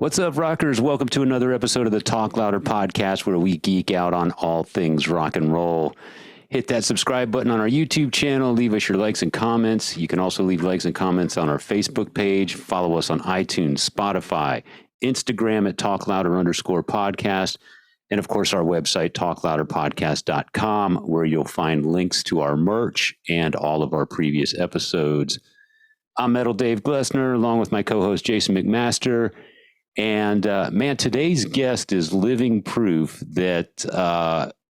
What's up, rockers? Welcome to another episode of the Talk Louder podcast, where we geek out on all things rock and roll. Hit that subscribe button on our YouTube channel. Leave us your likes and comments. You can also leave likes and comments on our Facebook page. Follow us on iTunes, Spotify, Instagram at talklouder_podcast. And of course, our website, talklouderpodcast.com, where you'll find links to our merch and all of our previous episodes. I'm Metal Dave Glessner, along with my co-host Jason McMaster. And man, today's guest is living proof that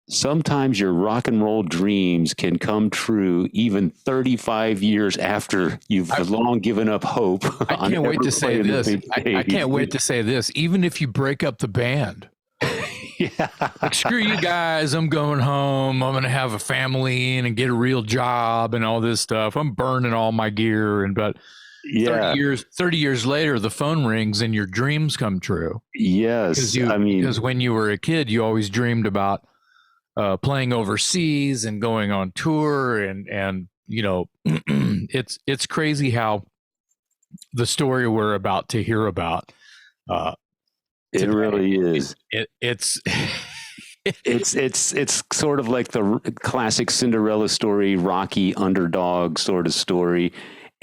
sometimes your rock and roll dreams can come true even 35 years after you've long given up hope. I can't wait to say this. I can't wait to say this. Even if you break up the band. Yeah. Like, screw you guys. I'm going home. I'm going to have a family and get a real job and all this stuff. I'm burning all my gear. But 30 years later, the phone rings and your dreams come true. Yes. Because when you were a kid, you always dreamed about playing overseas and going on tour. And you know, it's crazy how the story we're about to hear about, it really is. It's it's sort of like the classic Cinderella story, Rocky underdog sort of story.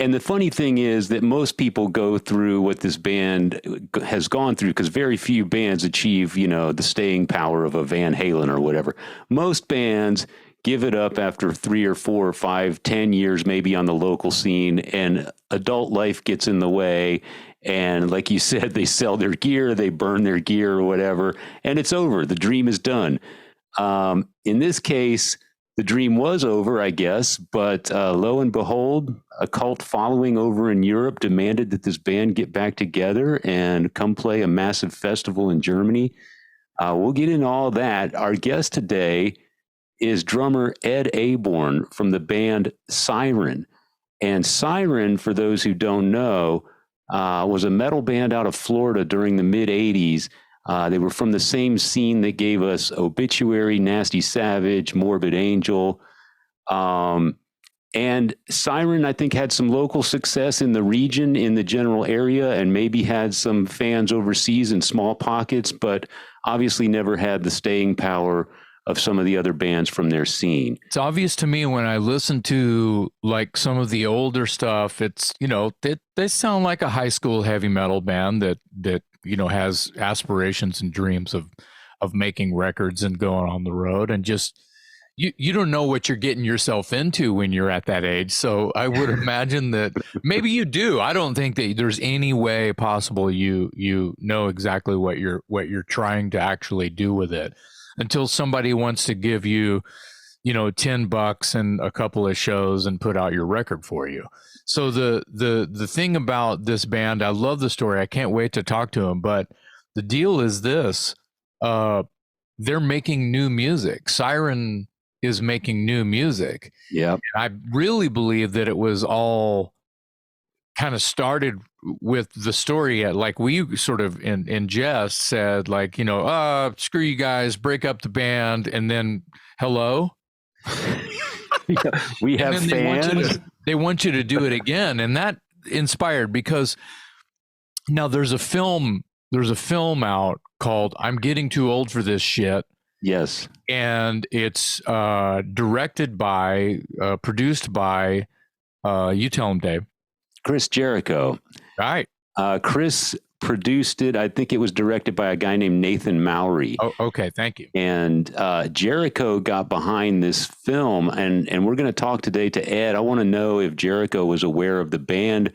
And the funny thing is that most people go through what this band has gone through, because very few bands achieve, the staying power of a Van Halen or whatever. Most bands give it up after 3 or 4 or 5, 10 years, maybe on the local scene, and adult life gets in the way. And like you said, they sell their gear, they burn their gear or whatever, and it's over. The dream is done. In this case, the dream was over, I guess, but lo and behold, a cult following over in Europe demanded that this band get back together and come play a massive festival in Germany. We'll get into all that. Our guest today is drummer Ed Aborn from the band Siren. And Siren, for those who don't know, was a metal band out of Florida during the mid-'80s. They were from the same scene that gave us Obituary, Nasty Savage, Morbid Angel. And Siren, I think, had some local success in the region, in the general area, and maybe had some fans overseas in small pockets, but obviously never had the staying power of some of the other bands from their scene. It's obvious to me when I listen to like some of the older stuff. It's, they sound like a high school heavy metal band that has aspirations and dreams of making records and going on the road, and just you don't know what you're getting yourself into when you're at that age. So I would imagine that maybe you do. I don't think that there's any way possible you know exactly what you're trying to actually do with it until somebody wants to give you, $10 and a couple of shows and put out your record for you. So the thing about this band, I love the story. I can't wait to talk to them. But the deal is this: they're making new music. Siren is making new music. Yeah, I really believe that it was all kind of started with the story at, like, we sort of in jest said, like, screw you guys, break up the band, and then hello. We have fans. They want you to do it again, and that inspired, because now there's a film out called "I'm Getting Too Old for This Shit." Yes, and it's directed by, produced by, you tell him, Dave. Chris Jericho. Right. Chris produced it. I think it was directed by a guy named Nathan Mowery. Oh, okay. Thank you. And Jericho got behind this film, and we're going to talk today to Ed. I want to know if Jericho was aware of the band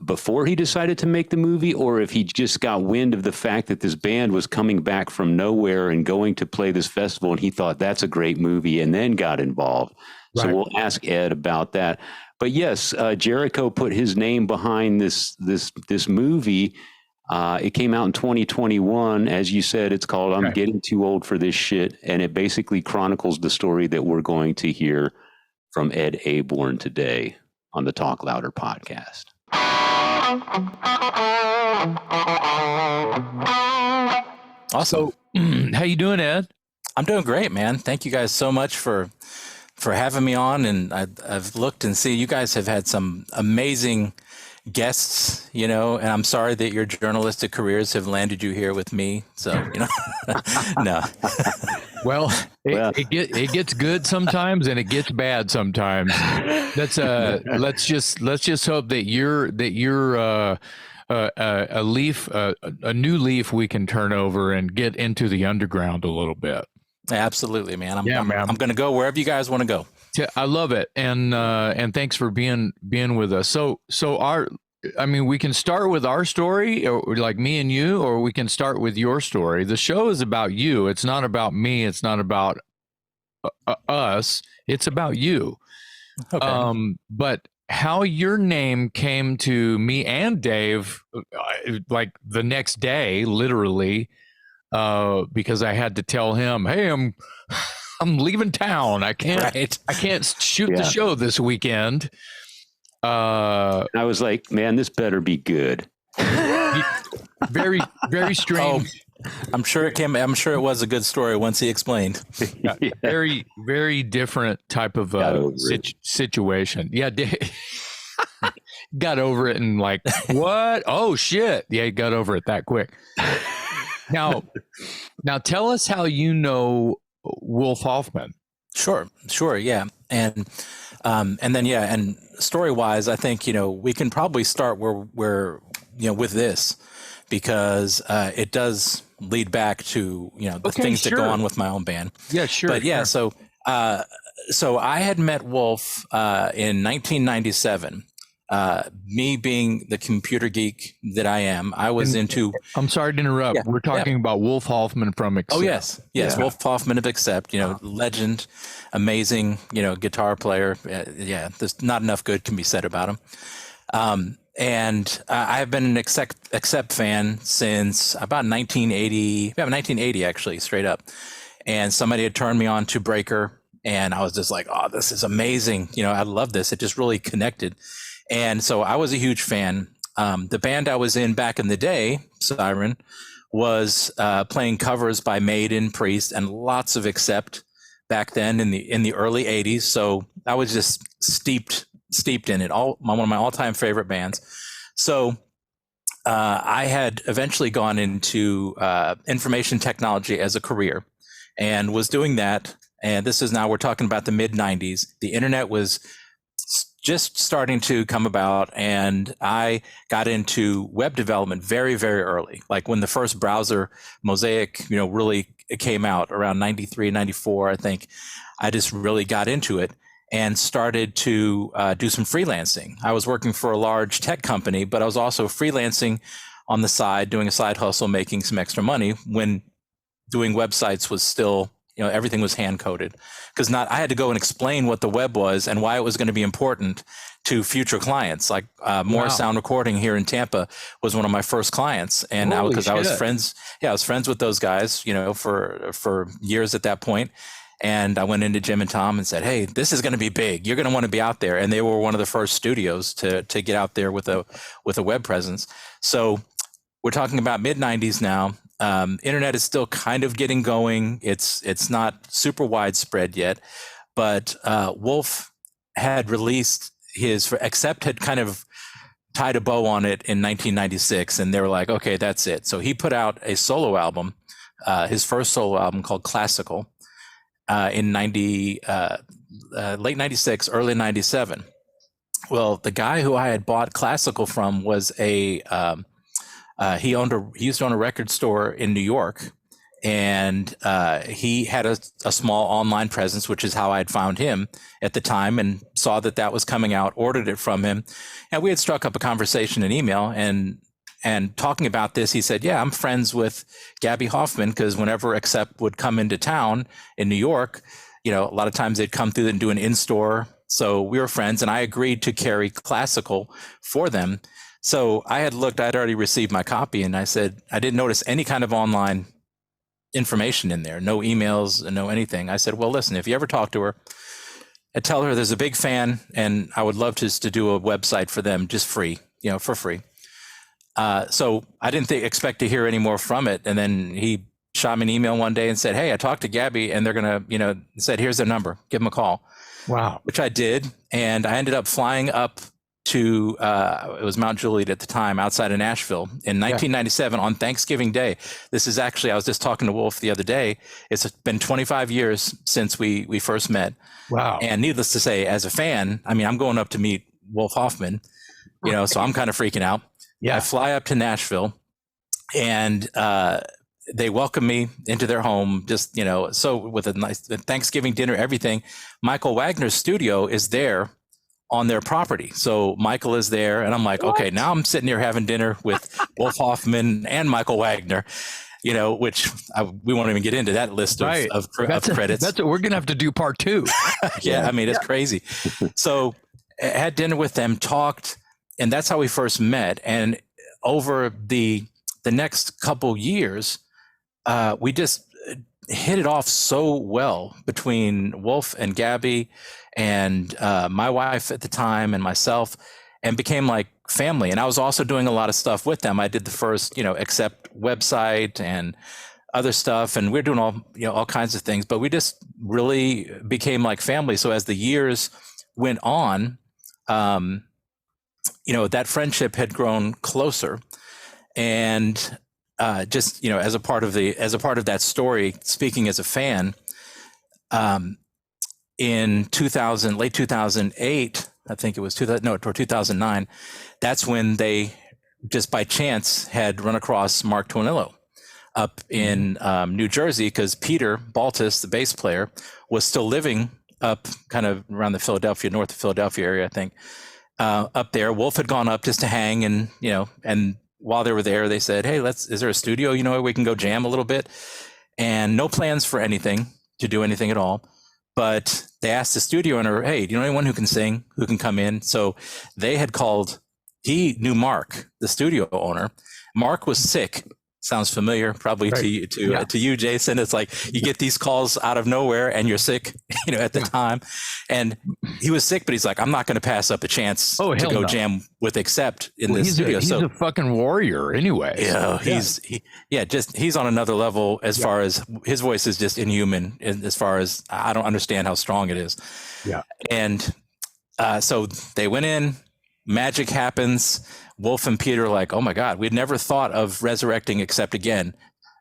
before he decided to make the movie, or if he just got wind of the fact that this band was coming back from nowhere and going to play this festival, and he thought that's a great movie and then got involved. Right. So we'll ask Ed about that. But yes, Jericho put his name behind this movie. It came out in 2021. As you said, it's called "I'm Getting Too Old for This Shit," and it basically chronicles the story that we're going to hear from Ed Aborn today on the Talk Louder podcast. Awesome. So, how you doing, Ed? I'm doing great, man. Thank you guys so much for having me on. And I've looked and see you guys have had some amazing guests, and I'm sorry that your journalistic careers have landed you here with me. So, no. Well, Well. it gets good sometimes and it gets bad sometimes. Let's just hope that you're a new leaf we can turn over and get into the underground a little bit. Absolutely, man. I'm going to go wherever you guys want to go. I love it, and thanks for being with us. So we can start with our story, or like me and you, or we can start with your story. The show is about you. It's not about me. It's not about us. It's about you. Okay. But how your name came to me and Dave, like the next day, literally, because I had to tell him, hey, I'm leaving town. I can't shoot the show this weekend. I was like, man, this better be good. Very, very strange. Oh, I'm sure it was a good story once he explained. Yeah. Very, very different type of situation. Yeah. Got over it and like, what? Oh shit. Yeah. He got over it that quick. Now tell us how you know Wolf Hoffman. Sure. Yeah. And then, and story wise, I think, we can probably start where with this, because it does lead back to, the things that go on with my own band. Yeah, sure. But yeah, sure. So I had met Wolf in 1997. Me being the computer geek that I am, I was into. I'm sorry to interrupt. Yeah, we're talking about Wolf Hoffman from Accept. Oh yes, Wolf Hoffman of Accept. Legend, amazing. Guitar player. There's not enough good can be said about him. And I've been an Accept fan since about 1980 actually, straight up. And somebody had turned me on to Breaker, and I was just like, oh, this is amazing. I love this. It just really connected. And so I was a huge fan. The band I was in back in the day, Siren, was playing covers by Maiden, Priest, and lots of Accept back then in the early 80s. So I was just steeped in it. One of my all-time favorite bands. So I had eventually gone into information technology as a career and was doing that. And we're talking about the mid 90s. The internet was just starting to come about, and I got into web development very, very early. Like when the first browser, Mosaic, really came out around 93, 94, I think. I just really got into it and started to do some freelancing. I was working for a large tech company, but I was also freelancing on the side, doing a side hustle, making some extra money when doing websites was still, everything was hand coded. Because I had to go and explain what the web was and why it was going to be important to future clients. Like Morris Sound Recording here in Tampa was one of my first clients, and I was friends. Yeah, I was friends with those guys, for years at that point. And I went into Jim and Tom and said, "Hey, this is going to be big. You're going to want to be out there." And they were one of the first studios to get out there with a web presence. So we're talking about mid 90s now. Internet is still kind of getting going. It's not super widespread yet, but Wolf had released Accept had kind of tied a bow on it in 1996, and they were like, okay, that's it. So he put out a solo album, his first solo album called Classical, in late 96, early 97. Well, the guy who I had bought Classical from was he used to own a record store in New York, and he had a small online presence, which is how I'd found him at the time, and saw that was coming out, ordered it from him. And we had struck up a conversation in email, and talking about this, he said, yeah, I'm friends with Gabby Hoffman, because whenever Accept would come into town in New York, a lot of times they'd come through and do an in-store. So we were friends, and I agreed to carry Classical for them. So I'd already received my copy, and I said, I didn't notice any kind of online information in there, no emails, no anything. I said, well, listen, if you ever talk to her, I tell her there's a big fan, and I would love to do a website for them, just free, for free. So I didn't expect to hear any more from it. And then he shot me an email one day and said, hey, I talked to Gabby, and they're going to, said, here's their number, give them a call. Wow. Which I did. And I ended up flying up to it was Mount Juliet at the time, outside of Nashville in 1997 on Thanksgiving Day. This is actually, I was just talking to Wolf the other day. It's been 25 years since we first met. Wow. And needless to say, as a fan, I mean, I'm going up to meet Wolf Hoffman, so I'm kind of freaking out. Yeah. I fly up to Nashville, and they welcome me into their home, just, so with a nice Thanksgiving dinner, everything. Michael Wagner's studio is there on their property. So Michael is there, and I'm like, okay, now I'm sitting here having dinner with Wolf Hoffman and Michael Wagner, which we won't even get into that list of credits. That's what we're going to have to do part 2. Yeah. I mean, it's crazy. So I had dinner with them, talked, and that's how we first met. And over the next couple years, we just hit it off so well between Wolf and Gabby and my wife at the time and myself, and became like family. And I was also doing a lot of stuff with them. I did the first, Accept website and other stuff, and we're doing all kinds of things, but we just really became like family. So as the years went on, that friendship had grown closer. And just, as a part of that story, speaking as a fan, in late 2008, I think it was 2009, that's when they just by chance had run across Mark Tornillo up in New Jersey, because Peter Baltus, the bass player, was still living up kind of around the north of Philadelphia area, I think, up there. Wolf had gone up just to hang, and, and while they were there, they said, hey, is there a studio, where we can go jam a little bit? And no plans for anything, to do anything at all. But they asked the studio owner, hey, do you know anyone who can sing, who can come in? So they had he knew Mark, the studio owner. Mark was sick. Sounds familiar, probably to you, Jason. It's like you get these calls out of nowhere, and you're sick, at the time. And he was sick, but he's like, I'm not going to pass up a chance to go jam with Accept in this studio. He's a fucking warrior, anyway. Yeah, he's on another level as far as his voice is just inhuman. As far as I don't understand how strong it is. Yeah, and so they went in. Magic happens. Wolf and Peter are like, oh my God, we'd never thought of resurrecting Accept again,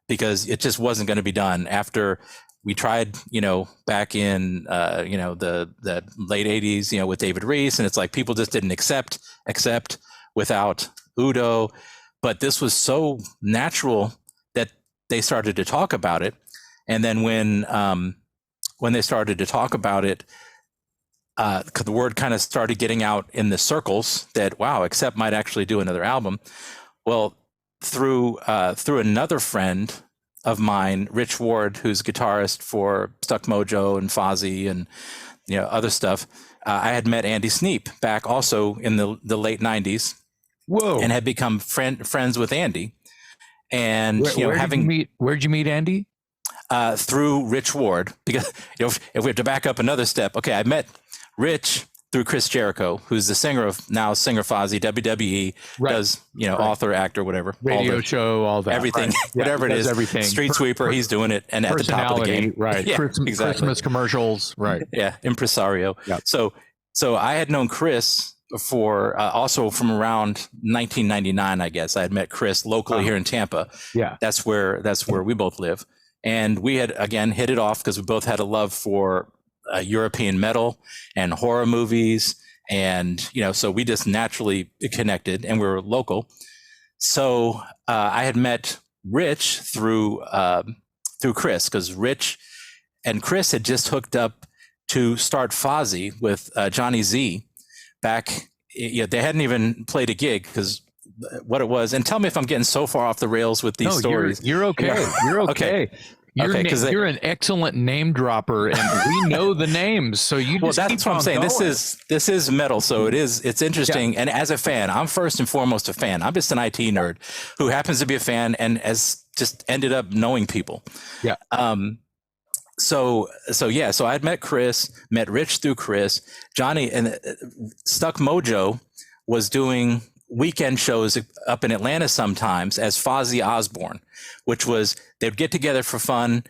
because it just wasn't going to be done after we tried, back in, the late 80s, with David Reese. And it's like people just didn't accept without Udo. But this was so natural that they started to talk about it. And then when they started to talk about it, the word kind of started getting out in the circles that, wow, Accept might actually do another album. Well, through another friend of mine, Rich Ward, who's guitarist for Stuck Mojo and Fozzy and other stuff, I had met Andy Sneap back also in the late 90s. Whoa! And had become friends with Andy. And where'd you meet Andy? Through Rich Ward, because if we have to back up another step, okay, I met Rich through Chris Jericho, who's the singer Fozzy, WWE, does, author, actor, whatever. Radio show, all that. Everything, whatever it is. Everything. Street sweeper, he's doing it. And at the top of the game. Right. Yeah, Christmas commercials. Right. Yeah. Impresario. Yep. So I had known Chris for also from around 1999, I guess. I had met Chris locally here in Tampa. Yeah. That's where we both live. And we had, again, hit it off because we both had a love for European metal and horror movies, and so we just naturally connected, and we were local. So I had met Rich through Chris, because Rich and Chris had just hooked up to start Fozzy with Johnny Z back. They hadn't even played a gig, because what it was, and tell me if I'm getting so far off the rails with these stories. You're okay. You're okay. You're an excellent name dropper, and we know the names, so you just that's what I'm saying. Going. This is metal, so it's interesting. Yeah. And as a fan, I'm first and foremost a fan. I'm just an IT nerd who happens to be a fan and has just ended up knowing people. Yeah. So I had met Chris, met Rich through Chris. Johnny and Stuck Mojo was doing weekend shows up in Atlanta sometimes as Fozzy Osbourne, which was they'd get together for fun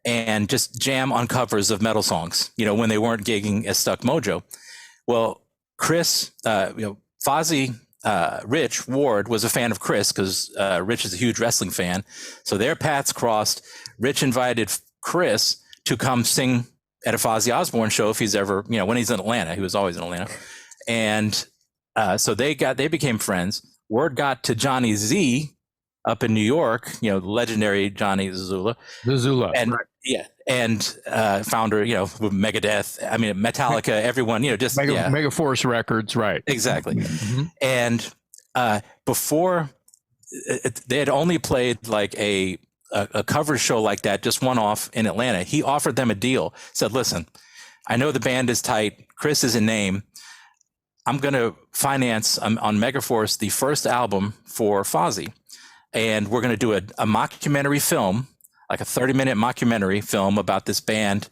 and just jam on covers of metal songs, when they weren't gigging as Stuck Mojo. Well, Chris, Fozzy, Rich Ward was a fan of Chris because Rich is a huge wrestling fan. So their paths crossed. Rich invited Chris to come sing at a Fozzy Osbourne show if he's ever, when he's in Atlanta. He was always in Atlanta. And so they became friends. Word got to Johnny Z up in New York, legendary Johnny Zazula. And right. Yeah. And founder, with Megadeth, Metallica, everyone, just Megaforce Records, right. Exactly. Mm-hmm. And before they had only played like a cover show like that, just one off in Atlanta. He offered them a deal, said, listen, I know the band is tight. Chris is a name. I'm going to finance on Megaforce the first album for Fozzy. And we're going to do a mockumentary film, like a 30-minute mockumentary film about this band,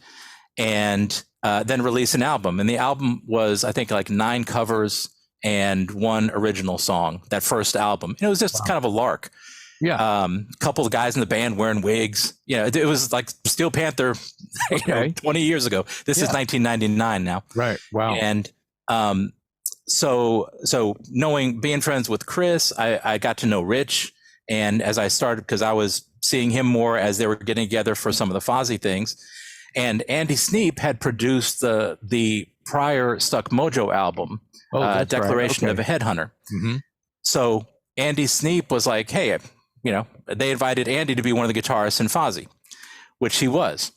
and then release an album. And the album was, I think, like 9 covers and 1 original song, that first album. And it was just kind of a lark. Yeah. A couple of guys in the band wearing wigs. It was like Steel Panther, 20 years ago. This is 1999 now. Right. Wow. And so being friends with Chris, I got to know Rich. And as I started, because I was seeing him more as they were getting together for some of the Fozzy things. And Andy Sneap had produced the prior Stuck Mojo album, Declaration of a Headhunter. Mm-hmm. So Andy Sneap was like, hey, they invited Andy to be one of the guitarists in Fozzy, which he was.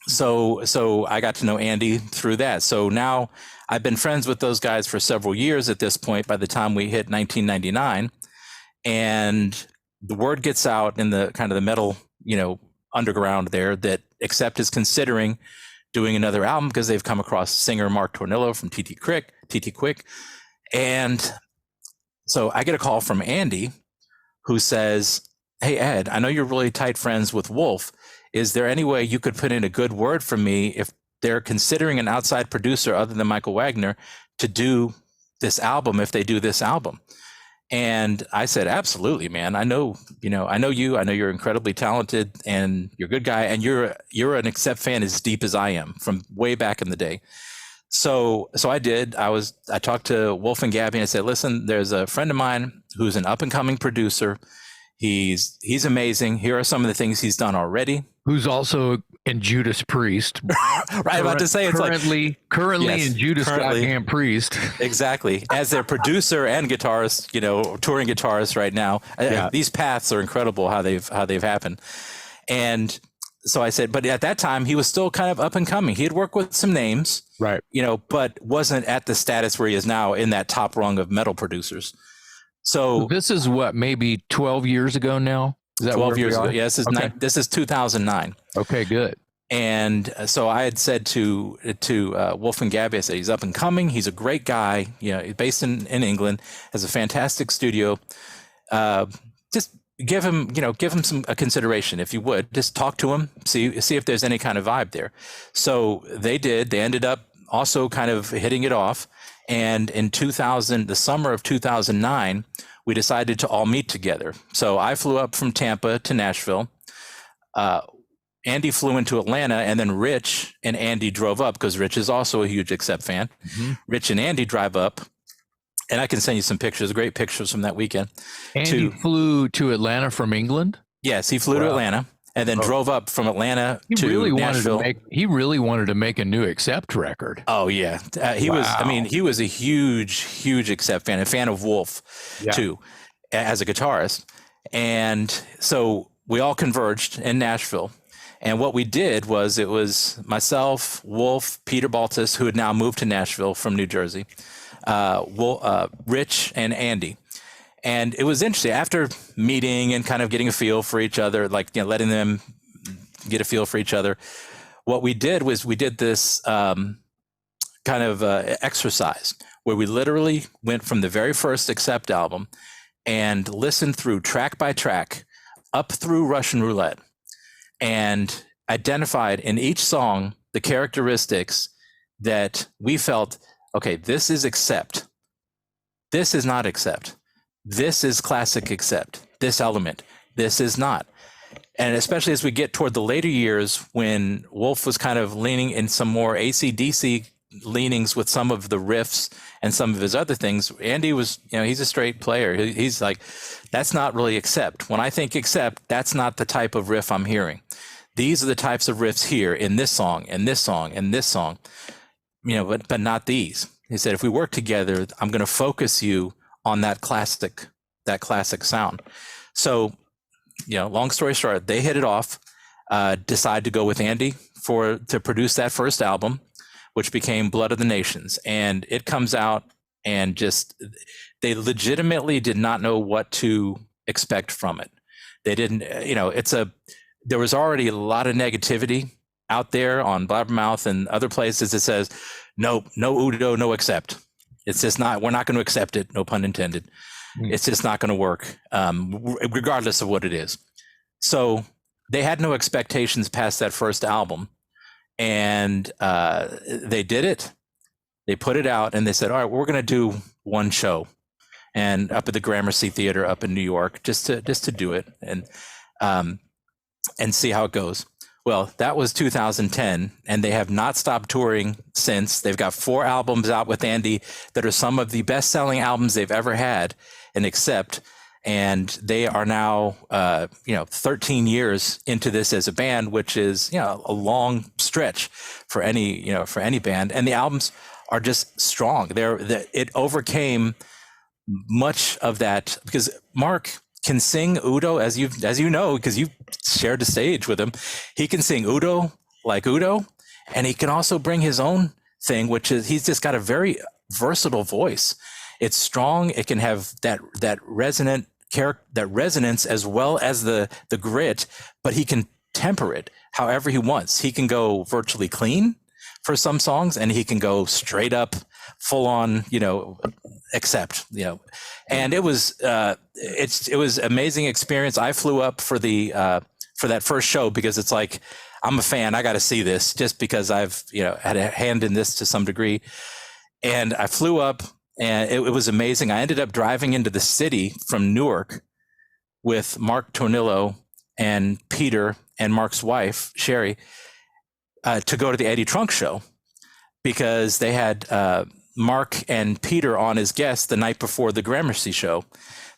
So I got to know Andy through that. So now I've been friends with those guys for several years at this point, by the time we hit 1999. And the word gets out in the kind of the metal, underground there that Accept is considering doing another album because they've come across singer Mark Tornillo from TT Quick. And so I get a call from Andy who says, hey, Ed, I know you're really tight friends with Wolf. Is there any way you could put in a good word for me if they're considering an outside producer other than Michael Wagner to do this album, if they do this album? And I said, absolutely, man. I know you. I know you're incredibly talented and you're a good guy. And you're an Accept fan as deep as I am from way back in the day. So I did. I talked to Wolf and Gabby and I said, listen, there's a friend of mine who's an up and coming producer. He's amazing. Here are some of the things he's done already. Who's also in Judas Priest. Right, about to say, it's currently yes, in Judas goddamn Priest. Exactly. As their producer and guitarist, touring guitarist right now. Yeah. These paths are incredible how they've happened. And so I said, but at that time he was still kind of up and coming. He had worked with some names, right? But wasn't at the status where he is now in that top rung of metal producers. So this is what, maybe 12 years ago now? Is that 12 years ago? Yeah, this is 2009. Okay, good. And so I had said to Wolf and Gabby, I said, he's up and coming. He's a great guy. He's based in England, has a fantastic studio. Just give him some consideration, if you would. Just talk to him, see if there's any kind of vibe there. So they did. They ended up also kind of hitting it off. And in the summer of 2009, we decided to all meet together. So I flew up from Tampa to Nashville. Andy flew into Atlanta, and then Rich and Andy drove up because Rich is also a huge Accept fan. Mm-hmm. Rich and Andy drive up, and I can send you some pictures, great pictures from that weekend. Andy flew to Atlanta from England? Yes, he flew to Atlanta and then drove up from Atlanta to Nashville. He really wanted to make a new Accept record. Oh, yeah. He was a huge Accept fan, a fan of Wolf, too, as a guitarist. And so we all converged in Nashville. And what we did was, it was myself, Wolf, Peter Baltus, who had now moved to Nashville from New Jersey, Rich, and Andy. And it was interesting. After meeting and kind of getting a feel for each other, letting them get a feel for each other, what we did was we did this kind of exercise where we literally went from the very first Accept album and listened through track by track up through Russian Roulette, and identified in each song the characteristics that we felt, okay, this is Accept. This is not Accept. This is classic Accept. This element. This is not. And especially as we get toward the later years when Wolf was kind of leaning in some more AC/DC leanings with some of the riffs and some of his other things. Andy was, he's a straight player. He's like, that's not really accept. When I think accept, that's not the type of riff I'm hearing. These are the types of riffs here in this song and this song and this song, but not these. He said, if we work together, I'm going to focus you on that classic sound. So, long story short, they hit it off, decide to go with Andy to produce that first album, which became Blood of the Nations. And it comes out and they legitimately did not know what to expect from it. They didn't, there was already a lot of negativity out there on Blabbermouth and other places that says, no Udo, no accept. It's just not, we're not going to accept it. No pun intended. It's just not going to work, regardless of what it is. So they had no expectations past that first album. And they did it. They put it out and they said, all right, we're going to do one show, and up at the Gramercy Theater up in New York, just to do it and see how it goes. Well, that was 2010, and they have not stopped touring since. They've got 4 albums out with Andy that are some of the best-selling albums they've ever had, and and they are now 13 years into this as a band, which is a long stretch for any band, and the albums are just strong. It overcame much of that, because Mark can sing Udo, as you know, because you've shared the stage with him. He can sing Udo like Udo, and he can also bring his own thing, which is he's just got a very versatile voice. It's strong. It can have that resonant character, that resonance, as well as the grit, but he can temper it however he wants. He can go virtually clean for some songs, and he can go straight up, full on, accept, and it was amazing experience. I flew up for that first show because it's like, I'm a fan. I got to see this just because I've, had a hand in this to some degree. And I flew up, and it was amazing. I ended up driving into the city from Newark with Mark Tornillo and Peter and Mark's wife, Sherry, to go to the Eddie Trunk show, because they had Mark and Peter on as guests the night before the Gramercy show.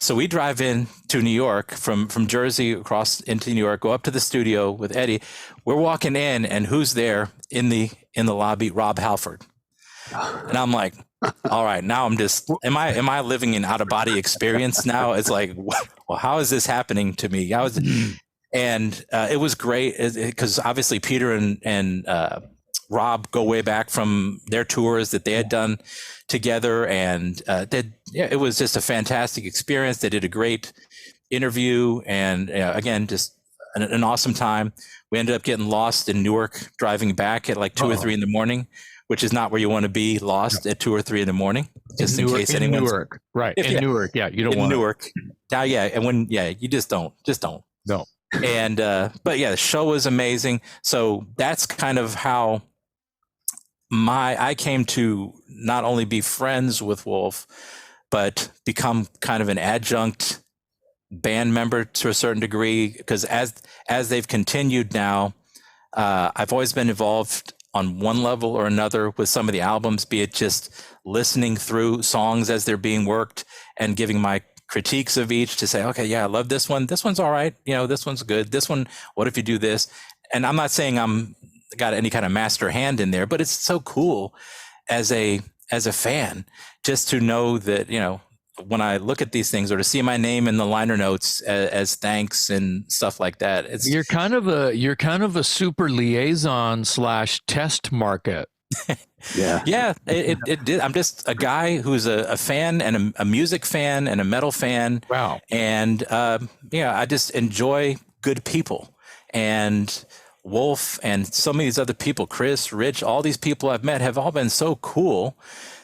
So we drive in to New York from Jersey across into New York, go up to the studio with Eddie. We're walking in, and who's there in the lobby? Rob Halford. And I'm like, all right, now I'm just, am I living an out of body experience now? It's like, well, how is this happening to me? And it was great because obviously Peter and Rob go way back from their tours that they had done together, and it was just a fantastic experience. They did a great interview, and again, just an awesome time. We ended up getting lost in Newark, driving back at like 2 or 3 in the morning, which is not where you want to be lost at 2 or 3 in the morning, just in case anyone's Newark, right? In Newark, you don't want Newark. And you just don't. No. And but the show was amazing. So that's kind of how I came to not only be friends with Wolf, but become kind of an adjunct band member to a certain degree, because as they've continued now, I've always been involved on one level or another with some of the albums, be it just listening through songs as they're being worked and giving my critiques of each to say, okay, I love this one. This one's all right. This one's good. This one, what if you do this? And I'm not saying I'm got any kind of master hand in there, but it's so cool as a fan just to know that, when I look at these things, or to see my name in the liner notes as thanks and stuff like that. You're kind of a super liaison / test market. Yeah, it did. I'm just a guy who's a fan, and a music fan, and a metal fan. Wow. And I just enjoy good people, and Wolf and some of these other people, Chris, Rich, all these people I've met have all been so cool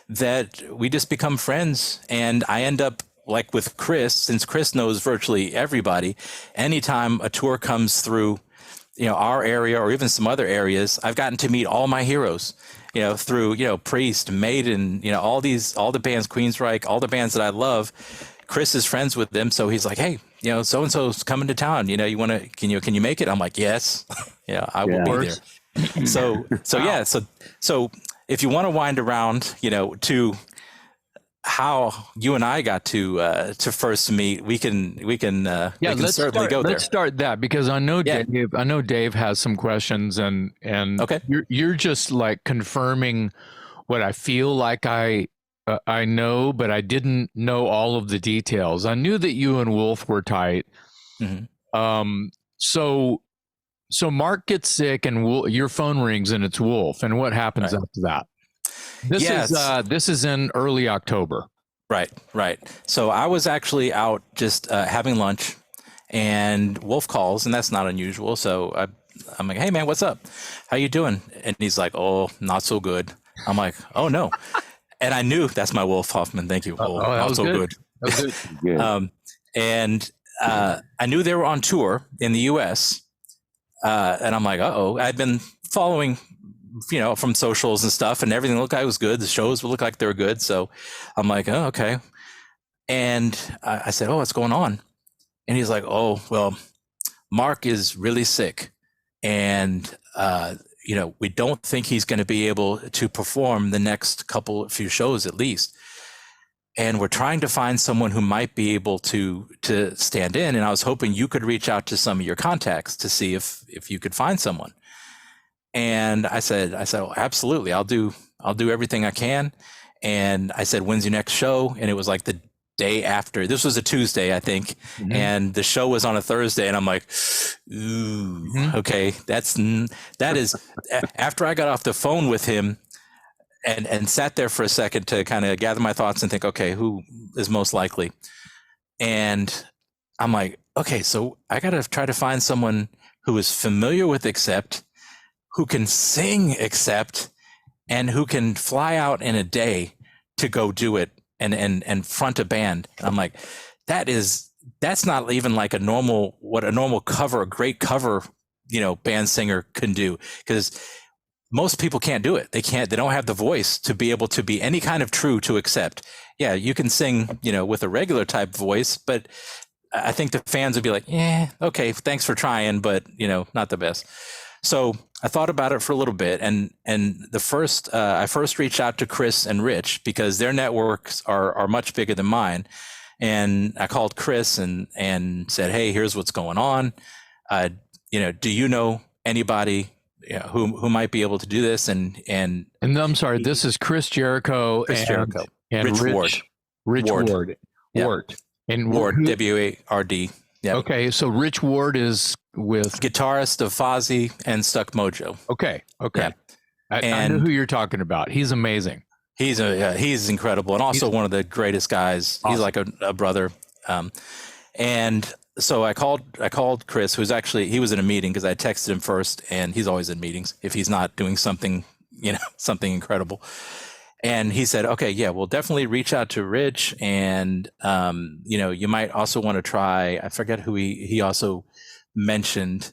that we just become friends. And I end up, like with Chris, since Chris knows virtually everybody, anytime a tour comes through, our area or even some other areas, I've gotten to meet all my heroes, through, Priest, Maiden, all the bands, Queensryche, all the bands that I love. Chris is friends with them. So he's like, hey, so-and-so's coming to town, can you make it? I'm like, yes, I will be there. So if you want to wind around, to how you and I got to first meet, we can certainly go there. Let's start that, because I know Dave has some questions, and okay, you're just like confirming what I feel like I know, but I didn't know all of the details. I knew that you and Wolf were tight. Mm-hmm. So Mark gets sick, and your phone rings, and it's Wolf. And what happens after that? This is in early October. Right. So I was actually out just having lunch, and Wolf calls, and that's not unusual. So I'm like, "Hey man, what's up? How you doing?" And he's like, "Oh, not so good." I'm like, "Oh no," and I knew that's my Wolf Hoffman. Thank you. Not so good. That was good. And I knew they were on tour in the U.S. And I'm like, "Uh-oh." I'd been following, from socials and stuff, and everything looked like it was good. The shows looked like they were good. So I'm like, "Oh, okay." And I said, "Oh, what's going on?" And he's like, "Oh, well, Mark is really sick, and we don't think he's going to be able to perform the next few shows at least. And we're trying to find someone who might be able to stand in. And I was hoping you could reach out to some of your contacts to see if you could find someone." And I said, "Oh, absolutely. I'll do everything I can." And I said, "When's your next show?" And it was like the day after. This was a Tuesday, I think. Mm-hmm. And the show was on a Thursday. And I'm like, ooh, okay. That is, after I got off the phone with him and sat there for a second to kind of gather my thoughts and think, okay, who is most likely? And I'm like, okay, so I got to try to find someone who is familiar with Accept, who can sing Accept, and who can fly out in a day to go do it and front a band. And I'm like, that's not even like a normal great cover, band singer can do, because most people can't do it. They don't have the voice to be able to be any kind of true to Accept. Yeah, you can sing, with a regular type voice, but I think the fans would be like, yeah, okay, thanks for trying, but not the best. So I thought about it for a little bit, and I first reached out to Chris and Rich, because their networks are much bigger than mine. And I called Chris and said, "Hey, here's what's going on. Do you know anybody who might be able to do this?" And I'm sorry, this is Chris Jericho and Rich Ward. Ward. Yeah. Ward. And Ward, W-A-R-D. Yeah. Okay, so Rich Ward is with guitarist of Fozzy and Stuck Mojo. Okay. Yeah. I know who you're talking about. He's amazing. He's incredible, and also one of the greatest guys. Awesome. He's like a brother. And so I called Chris, he was in a meeting, because I texted him first, and he's always in meetings if he's not doing something, something incredible. And he said, "Okay, yeah, we'll definitely reach out to Rich, and you might also want to try." I forget who he also mentioned.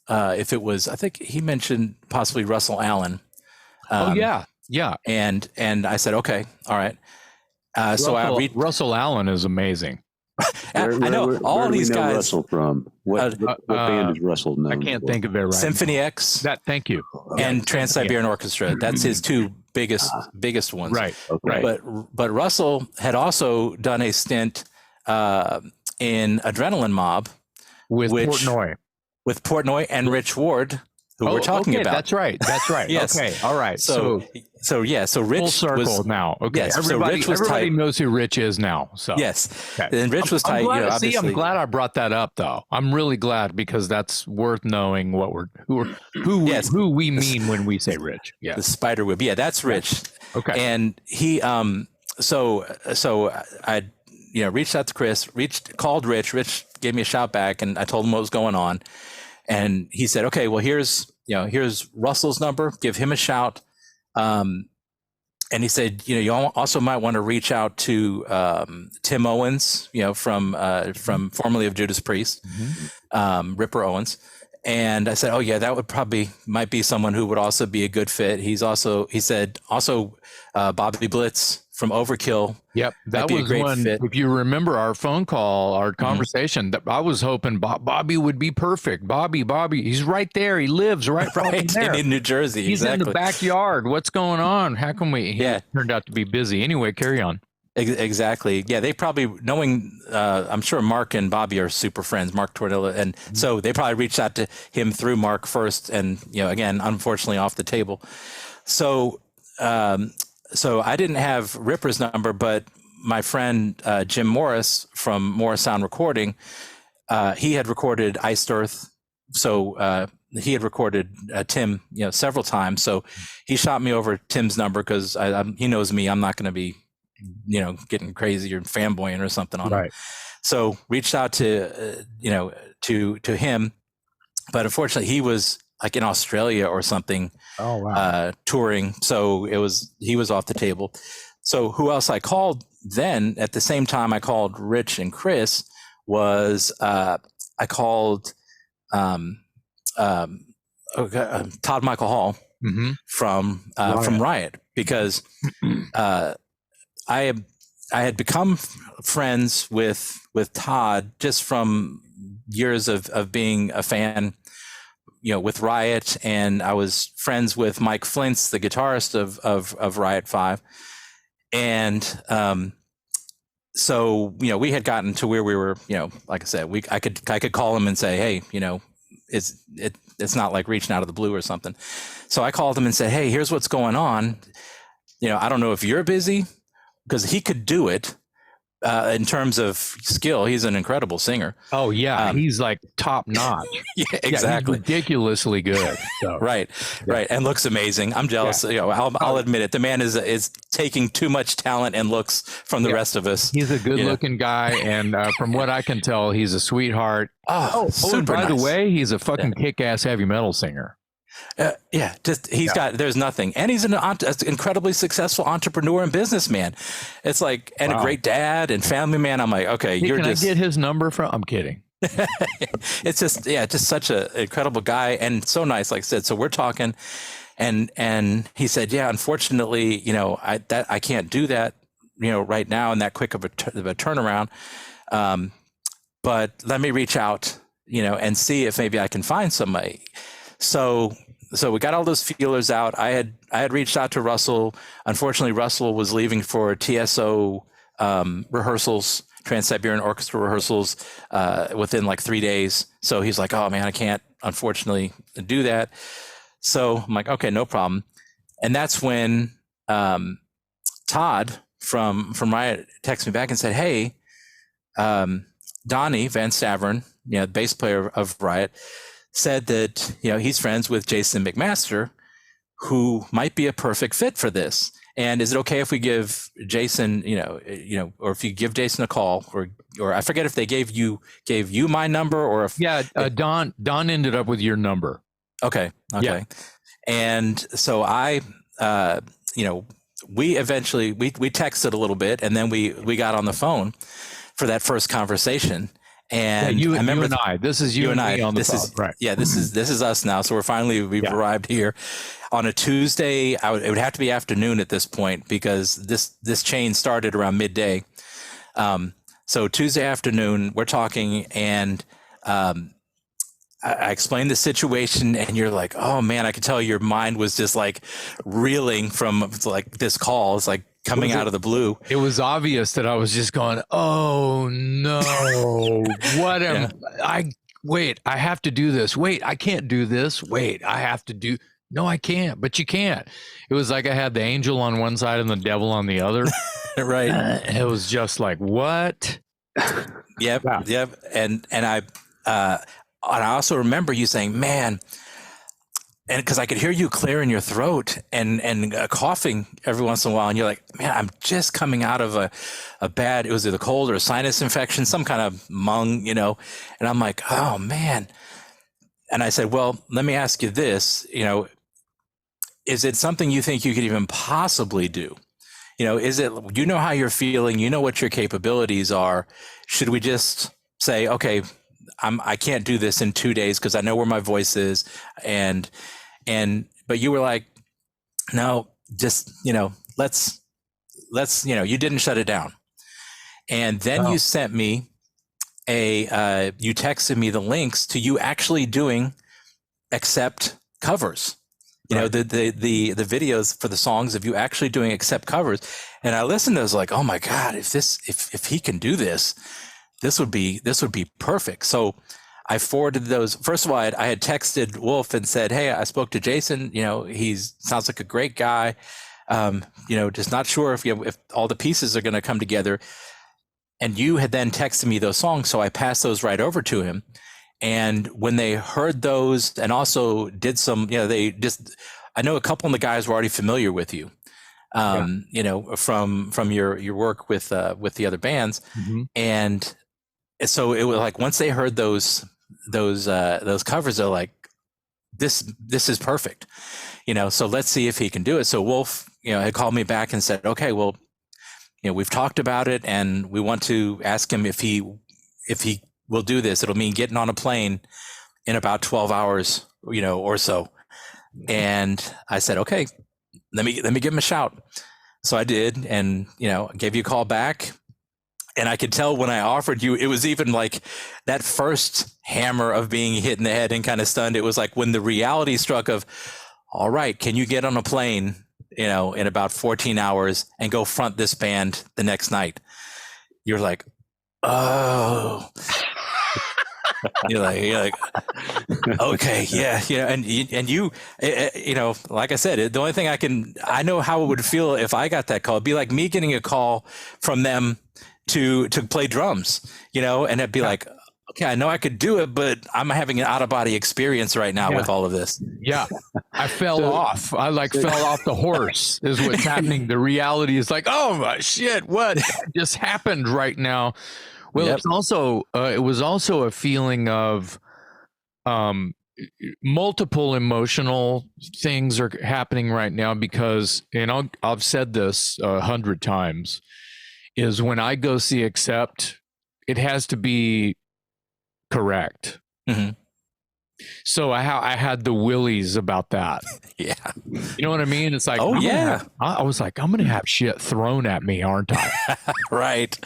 If it was, I think he mentioned possibly Russell Allen. Yeah. And I said, "Okay, all right." Russell Allen is amazing. I know all these guys. Russell from what band is Russell known? I can't think of it right Symphony now. X. Thank you. And Trans-Siberian Orchestra. That's his two biggest ones. Right. Okay. But Russell had also done a stint in Adrenaline Mob with Portnoy. With Portnoy and Rich Ward, who we're talking about. That's right. Yes. Okay. All right. So Rich full circle now. Okay. Yes, everybody knows who Rich is now. So yes. Okay. And Rich was tight. Obviously. I'm glad I brought that up, though. I'm really glad, because that's worth knowing who we mean when we say Rich. Yeah. The spider web. Yeah, that's Rich. Okay. And he so I reached out to Chris, called Rich. Rich gave me a shout back, and I told him what was going on. And he said, "Okay, well, here's Russell's number. Give him a shout." And he said, "You also might want to reach out to Tim Owens, from formerly of Judas Priest, Ripper Owens." And I said, "Oh yeah, that might be someone who would also be a good fit." He said Bobby Blitz from Overkill. Yep, Might that be a was great one. fit. If you remember our phone call, our conversation, that I was hoping Bobby would be perfect. Bobby, he's right there. He lives right fucking there. In New Jersey. He's exactly. in the backyard. What's going on? How can we? He turned out to be busy. Anyway, carry on. Exactly. Yeah, they probably knowing. I'm sure Mark and Bobby are super friends. Mark Tortilla, and so they probably reached out to him through Mark first, and again, unfortunately, off the table. So, so I didn't have Ripper's number, but my friend Jim Morris from Morris Sound Recording, he had recorded Iced Earth, so he had recorded Tim, several times. So he shot me over Tim's number because he knows me. I'm not going to be, getting crazy or fanboying or something on him. So reached out to to him, but unfortunately he was like in Australia or something. Oh wow. Touring. So he was off the table. So who else I called then at the same time I called Rich and Chris was I called Todd Michael Hall from Riot because I had become friends with Todd just from years of being a fan, with Riot, and I was friends with Mike Flintz, the guitarist of Riot 5, and so we had gotten to where we were, like I said, I could call him and say, hey, it's not like reaching out of the blue or something. So I called him and said, hey, here's what's going on. I don't know if you're busy, because he could do it in terms of skill. He's an incredible singer. Oh yeah, he's like top notch. Yeah, exactly. Yeah, he's ridiculously good. So. Right, and looks amazing. I'm jealous. Yeah. I'll admit it. The man is taking too much talent and looks from the rest of us. He's a good-looking guy, and from what I can tell, he's a sweetheart. Super by nice. the way, he's a fucking kick-ass heavy metal singer. There's nothing, and he's an incredibly successful entrepreneur and businessman. It's like, and a great dad and family man. I'm like, okay, I get his number from? I'm kidding. It's just such an incredible guy and so nice. Like I said, so we're talking, and he said, yeah, unfortunately, I can't do that, right now in that quick of a turnaround. But let me reach out, and see if maybe I can find somebody. So we got all those feelers out. I had reached out to Russell. Unfortunately, Russell was leaving for TSO rehearsals, Trans-Siberian Orchestra rehearsals, within like 3 days. So he's like, oh man, I can't unfortunately do that. So I'm like, okay, no problem. And that's when Todd from Riot texted me back and said, hey, Donnie Van Stavern, the bass player of Riot, said that he's friends with Jason McMaster, who might be a perfect fit for this. And is it okay if we give Jason, or if you give Jason a call, or I forget if they gave you my number, or if Don ended up with your number. Okay. Yeah. And so I, we eventually we texted a little bit, and then we got on the phone for that first conversation. And you I remember and I. This is you and I on the phone. Right. Yeah, this is us now. So we've arrived here on a Tuesday. It would have to be afternoon at this point, because this chain started around midday. So Tuesday afternoon, we're talking, and I explained the situation, and you're like, oh man, I could tell your mind was just like reeling from like this call. It's like coming out of the blue. It was obvious that I was just going, oh no, what am wait, I have to do this. Wait, I can't do this. Wait, I have to do. No, I can't, but you can't. It was like I had the angel on one side and the devil on the other. Right. It was just like, what? Yep. Wow. Yep. And I also remember you saying, man, and because I could hear you clearing your throat and coughing every once in a while, and you're like, man, I'm just coming out of a bad, it was either cold or a sinus infection, some kind of mung, and I'm like, oh man. And I said, well, let me ask you this, is it something you think you could even possibly do? Is it, how you're feeling, what your capabilities are? Should we just say, okay, I can't do this in 2 days because I know where my voice is, but you were like, no, just let's you didn't shut it down. And then you sent me you texted me the links to you actually doing accept covers. You know, the videos for the songs of you actually doing accept covers. And I listened to it, I was like, oh my God, if he can do this, this would be perfect. So I forwarded those. First of all, I had texted Wolf and said, hey, I spoke to Jason, you know, sounds like a great guy. You know, just not sure if all the pieces are going to come together. And you had then texted me those songs. So I passed those right over to him. And when they heard those and also did some, you know, I know a couple of the guys were already familiar with you, you know, from your work with the other bands. Mm-hmm. And so it was like, once they heard those covers, they're like, this is perfect, you know, so let's see if he can do it. So Wolf, you know, had called me back and said, okay, well, you know, we've talked about it and we want to ask him if he will do this. It'll mean getting on a plane in about 12 hours, you know, or so. And I said, okay, let me give him a shout. So I did, and, you know, gave you a call back. And I could tell when I offered you, it was even like that first hammer of being hit in the head and kind of stunned. It was like when the reality struck of, all right, can you get on a plane, you know, in about 14 hours and go front this band the next night? You're like, oh. you're like, okay, yeah, you know, and you know, like I said, the only thing I know how it would feel if I got that call. It'd be like me getting a call from them to play drums, you know, and it'd be like, okay, I know I could do it, but I'm having an out of body experience right now with all of this. Yeah. I fell off. I fell off the horse is what's happening. The reality is like, oh my shit, what just happened right now? Well, It's also, it was also a feeling of, multiple emotional things are happening right now because, and I've said this 100 times, is when I go see Accept, it has to be correct. Mm-hmm. So I had the willies about that. Yeah. You know what I mean? It's like, I was like, I'm going to have shit thrown at me, aren't I? Right.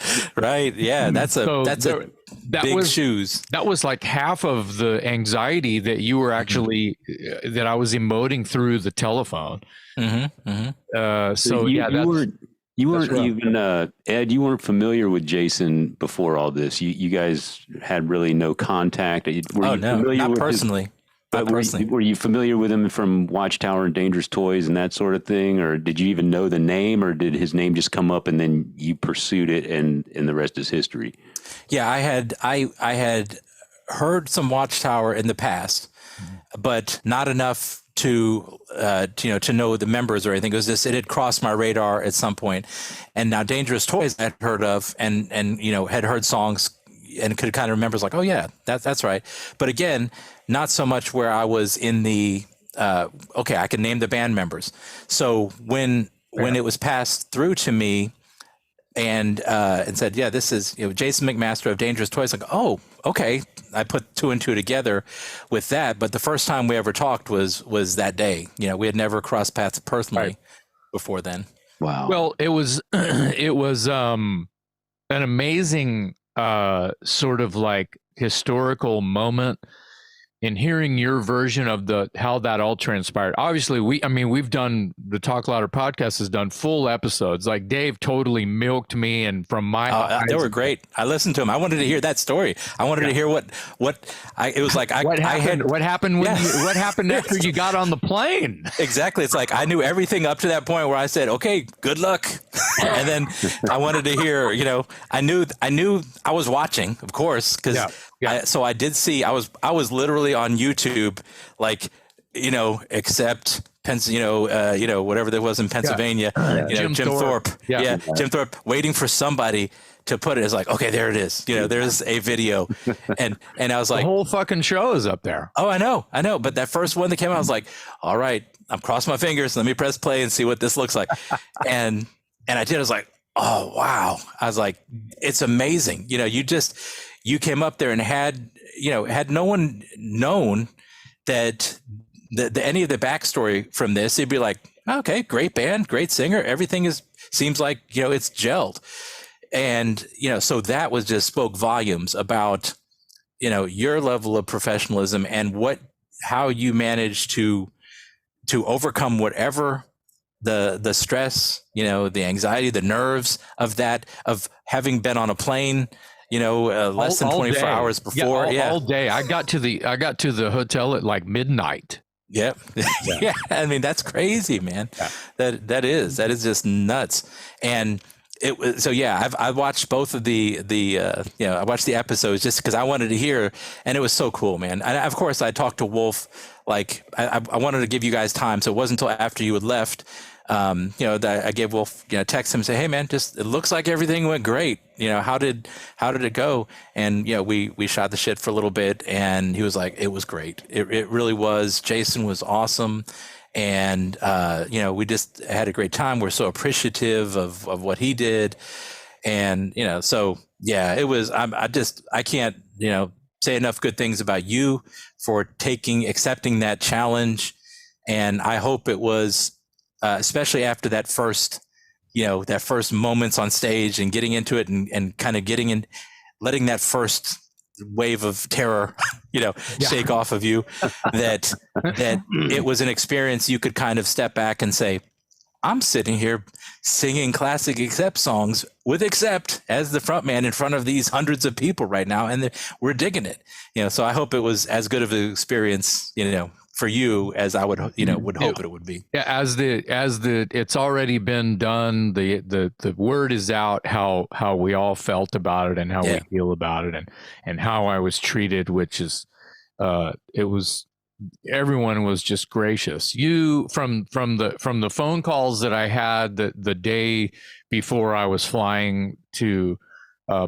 Yeah. That's big shoes. That was like half of the anxiety that you were actually, that I was emoting through the telephone. Mm-hmm. Mm-hmm. So you weren't even, Ed, you weren't familiar with Jason before all this. You guys had really no contact. Not personally. Were you familiar with him from Watchtower and Dangerous Toys and that sort of thing? Or did you even know the name, or did his name just come up and then you pursued it and the rest is history? Yeah, I had heard some Watchtower in the past, but not enough to know the members or anything. It was just, it had crossed my radar at some point. And now Dangerous Toys I'd heard of and you know, had heard songs and could kind of remember, like, oh yeah, that's right. But again, not so much where I was in the okay, I can name the band members. So when it was passed through to me and said, yeah, this is, you know, Jason McMaster of Dangerous Toys, like, oh, okay. I put two and two together with that. But the first time we ever talked was that day. You know, we had never crossed paths personally before then. Wow. Well, it was an amazing sort of like historical moment in hearing your version of how that all transpired. Obviously, we've done, the Talk Louder podcast has done full episodes. Like Dave totally milked me, and from my they were great. I listened to him. I wanted to hear that story. I wanted to hear what happened after you got on the plane. Exactly. It's like I knew everything up to that point where I said, okay, good luck. And then I wanted to hear, you know, I knew I was watching, of course, because so I did see, I was literally on YouTube, like, you know, except whatever there was in Pennsylvania, Jim Thorpe. Jim Thorpe, waiting for somebody to put it. It's like, okay, there it is. You know, there's a video. And I was like, the whole fucking show is up there. Oh, I know. But that first one that came out, I was like, all right, I'm crossing my fingers. Let me press play and see what this looks like. And I did. I was like, oh, wow. I was like, it's amazing. You know, you came up there and had no one known that any of the backstory from this, it'd be like, Okay, great band, great singer. Everything seems like, it's gelled. And, so that was just spoke volumes about, your level of professionalism and how you managed to overcome whatever the stress, the anxiety, the nerves of having been on a plane, less than 24 day. hours before. All day. I got to the hotel at like midnight. Yep. Yeah. I mean, that's crazy, man. Yeah. That is just nuts. And it was, so yeah, I watched both of I watched the episodes just because I wanted to hear, and it was so cool, man. And of course I talked to Wolf, like I wanted to give you guys time. So it wasn't until after you had left, that I gave Wolf, text him and say, hey man, it looks like everything went great. How did it go? And, we shot the shit for a little bit, and he was like, it was great. It really was. Jason was awesome. And, we just had a great time. We're so appreciative of what he did. And, so yeah, it was, I can't, say enough good things about you for accepting that challenge. And I hope it was, especially after that first moments on stage and getting into it and kind of getting in, letting that first wave of terror, shake off of you, that it was an experience you could kind of step back and say, I'm sitting here singing classic Accept songs with Accept as the front man in front of these hundreds of people right now, and we're digging it. So I hope it was as good of an experience, for you as I would hope it would be. Yeah, as it's already been done. The word is out how we all felt about it and how we feel about it and how I was treated, which is everyone was just gracious. You from the phone calls that I had the day before I was flying to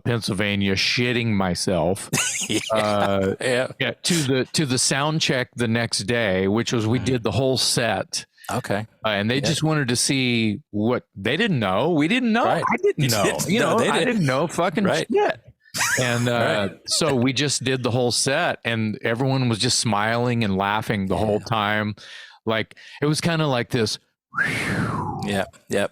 Pennsylvania, shitting myself, to the sound check the next day, which was we did the whole set. Okay. And they just wanted to see what they didn't know. We didn't know. Right. I didn't know. I didn't know fucking shit. And so we just did the whole set, and everyone was just smiling and laughing the whole time. Like it was kind of like this. Yep. Yeah,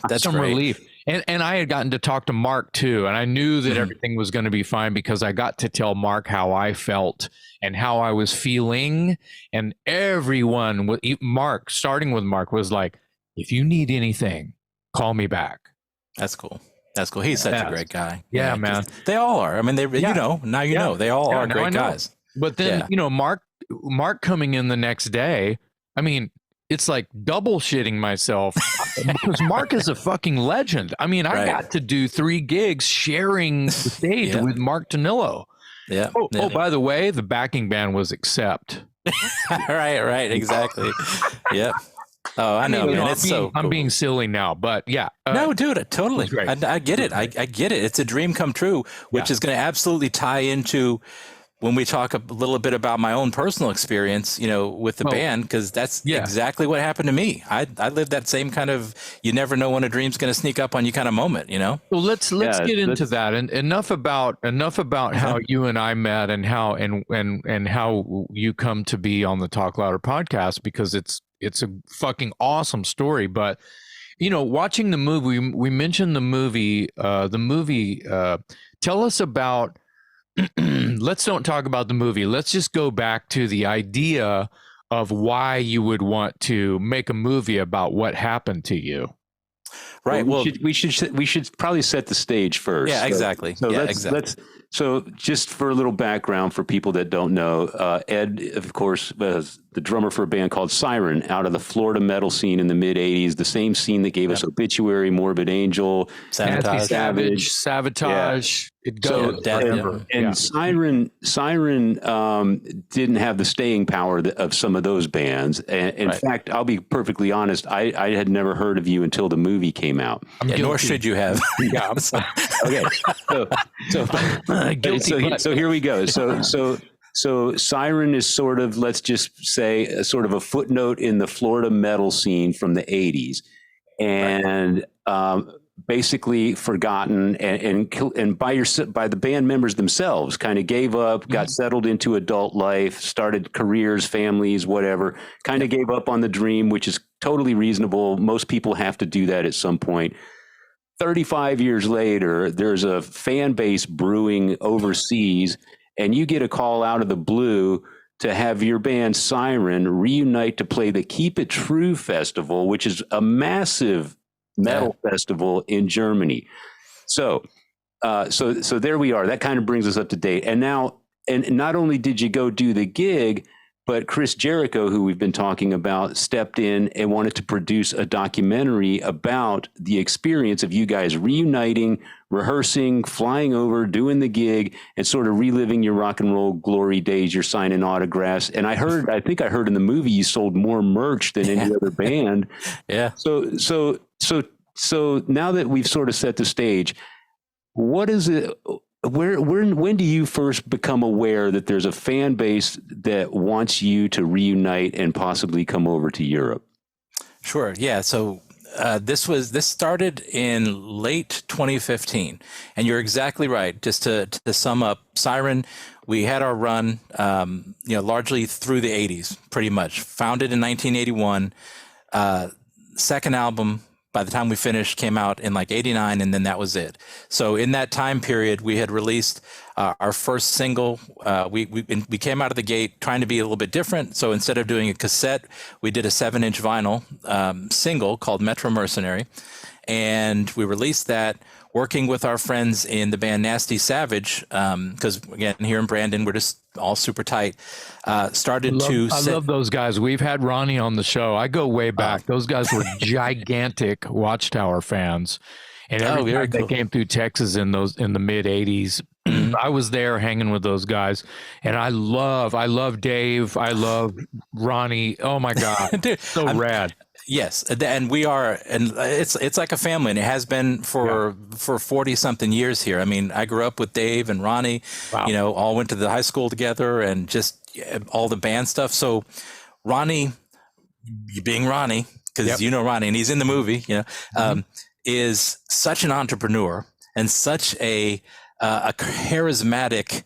that's some great. relief. And I had gotten to talk to Mark too, and I knew that everything was going to be fine because I got to tell Mark how I felt and how I was feeling, and everyone, Mark, starting with Mark, was like, "If you need anything, call me back." That's cool. That's cool. He's such a great guy. Yeah, man. They all are. I mean, they all are great guys. But then, Mark coming in the next day, I mean, it's like double shitting myself because Mark is a fucking legend. I mean, I got to do 3 gigs sharing the stage with Mark Tonillo. Yeah. Oh, by the way, the backing band was Accept. Right. Exactly. Yep. Oh, I know, man. I'm being silly now, but yeah. No, dude, totally. I get it. I get it. It's a dream come true, which is going to absolutely tie into when we talk a little bit about my own personal experience, with the band, because that's exactly what happened to me. I lived that same kind of, you never know when a dream's going to sneak up on you kind of moment, Well, let's get into that. And enough about how you and I met and how and how you come to be on the Talk Louder podcast, because it's a fucking awesome story. But watching the movie, we mentioned the movie. Tell us about. Let's don't talk about the movie. Let's just go back to the idea of why you would want to make a movie about what happened to you. Right. Well, we should probably set the stage first. Yeah, exactly. So just for a little background for people that don't know, Ed, of course, was the drummer for a band called Siren out of the Florida metal scene in the mid 80s, the same scene that gave us Obituary, Morbid Angel, Sabotage. It goes forever. And Siren didn't have the staying power of some of those bands. And in fact, I'll be perfectly honest, I had never heard of you until the movie came out. Nor should you have. Yeah. Okay. So here we go. So Siren is sort of, let's just say, a sort of a footnote in the Florida metal scene from the 80s. And basically forgotten and by the band members themselves, kind of gave up, got settled into adult life, started careers, families, whatever, kind of gave up on the dream, which is totally reasonable. Most people have to do that at some point. 35 years later, there's a fan base brewing overseas, and you get a call out of the blue to have your band Siren reunite to play the Keep It True Festival, which is a massive metal festival in Germany. So there we are. That kind of brings us up to date. And now, and not only did you go do the gig, but Chris Jericho, who we've been talking about, stepped in and wanted to produce a documentary about the experience of you guys reuniting, rehearsing, flying over, doing the gig, and sort of reliving your rock and roll glory days. You're signing autographs. And I think I heard in the movie you sold more merch than any other band. Yeah. So now that we've sort of set the stage, what is it? When do you first become aware that there's a fan base that wants you to reunite and possibly come over to Europe? Sure. Yeah. So this started in late 2015, and you're exactly right. Just to sum up, Siren, we had our run, largely through the 80s, pretty much. Founded in 1981, second album, by the time we finished, came out in like 89, and then that was it. So in that time period, we had released our first single. We came out of the gate trying to be a little bit different. So instead of doing a cassette, we did a 7-inch vinyl single called Metro Mercenary. And we released that working with our friends in the band Nasty Savage, because again, here in Brandon, we're just all super tight. I love those guys. We've had Ronnie on the show. I go way back. Those guys were gigantic Watchtower fans. And every time they came through Texas in the mid 80s, I was there hanging with those guys. And I love Dave. I love Ronnie. Oh my God. Dude, rad. Yes, and we are, and it's like a family, and it has been for 40 something years here. I mean, I grew up with Dave and Ronnie, all went to the high school together, and just all the band stuff. So Ronnie, being Ronnie, because you know Ronnie, and he's in the movie, is such an entrepreneur and such a charismatic,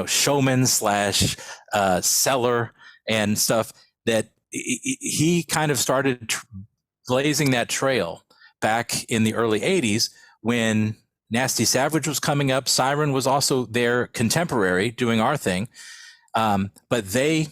showman / seller and stuff that he kind of started blazing that trail back in the early 80s when Nasty Savage was coming up. Siren was also their contemporary doing our thing. But they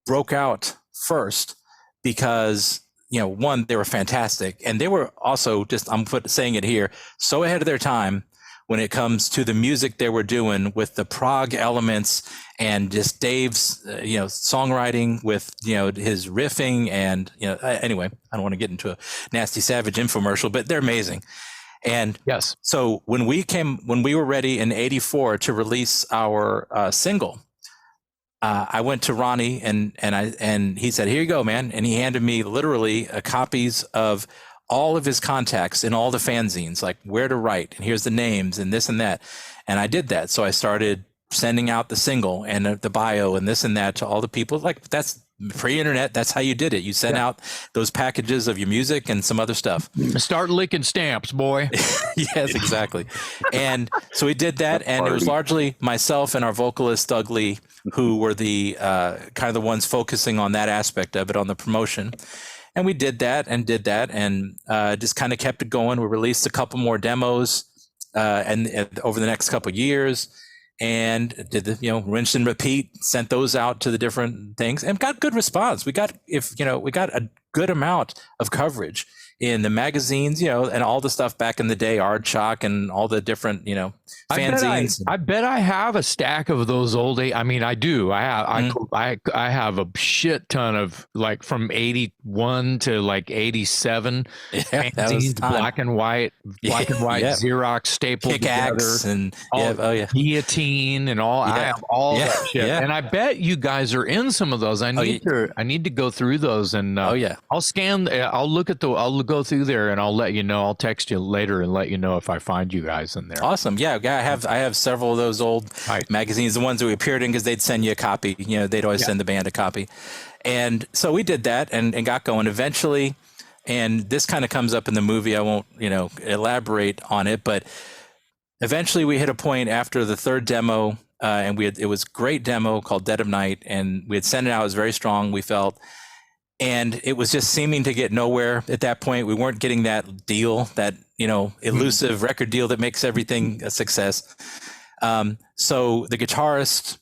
broke out first because, one, they were fantastic. And they were also I'm saying it here, so ahead of their time when it comes to the music they were doing with the prog elements and just Dave's, songwriting with, his riffing and, anyway, I don't want to get into a Nasty Savage infomercial, but they're amazing. And yes, so when we were ready in 84 to release our single, I went to Ronnie and he said, "Here you go, man." And he handed me literally copies of all of his contacts in all the fanzines, like where to write, and here's the names and this and that. And I did that. So I started sending out the single and the bio and this and that to all the people. Like, that's pre-internet. That's how you did it. You sent out those packages of your music and some other stuff. Start licking stamps, boy. Yes, exactly. And so we did that. And it was largely myself and our vocalist, Doug Lee, who were the kind of the ones focusing on that aspect of it, on the promotion. And we did that and just kind of kept it going. We released a couple more demos and over the next couple of years, and did the rinse and repeat, sent those out to the different things, and got good response. We got a good amount of coverage in the magazines, and all the stuff back in the day, Aardschok and all the different, fanzines. I bet I have a stack of those old. I mean, I do. I have a shit ton of, like, from 81 to like 87 fanzines, black and white Xerox stapled Pickaxe together, and guillotine and all. I have all that shit, and I bet you guys are in some of those. I need to go through those, and I'll scan. I'll go through there and I'll let you know. I'll text you later and let you know if I find you guys in there. Awesome. Yeah, I have several of those old magazines, the ones that we appeared in, because they'd send you a copy. They'd always send the band a copy. And so we did that and got going. Eventually, And this kind of comes up in the movie. I won't, elaborate on it, but eventually we hit a point after the third demo, and it was a great demo called Dead of Night, and we had sent it out. It was very strong, we felt, and it was just seeming to get nowhere at that point. We weren't getting that deal, that, elusive record deal that makes everything a success. So the guitarist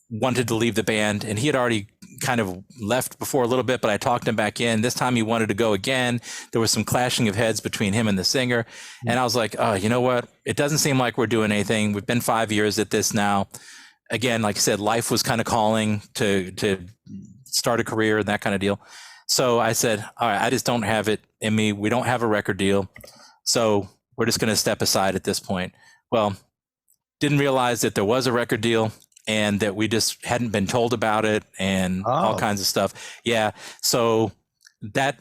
wanted to leave the band, and he had already kind of left before a little bit, but I talked him back in. This time he wanted to go again. There was some clashing of heads between him and the singer. And I was like, oh, you know what? It doesn't seem like we're doing anything. We've been 5 years at this now. Again, like I said, life was kind of calling to start a career and that kind of deal. So I said, all right, I just don't have it in me. We don't have a record deal. So we're just going to step aside at this point. Well, didn't realize that there was a record deal, and that we just hadn't been told about it, and all kinds of stuff. Yeah. So that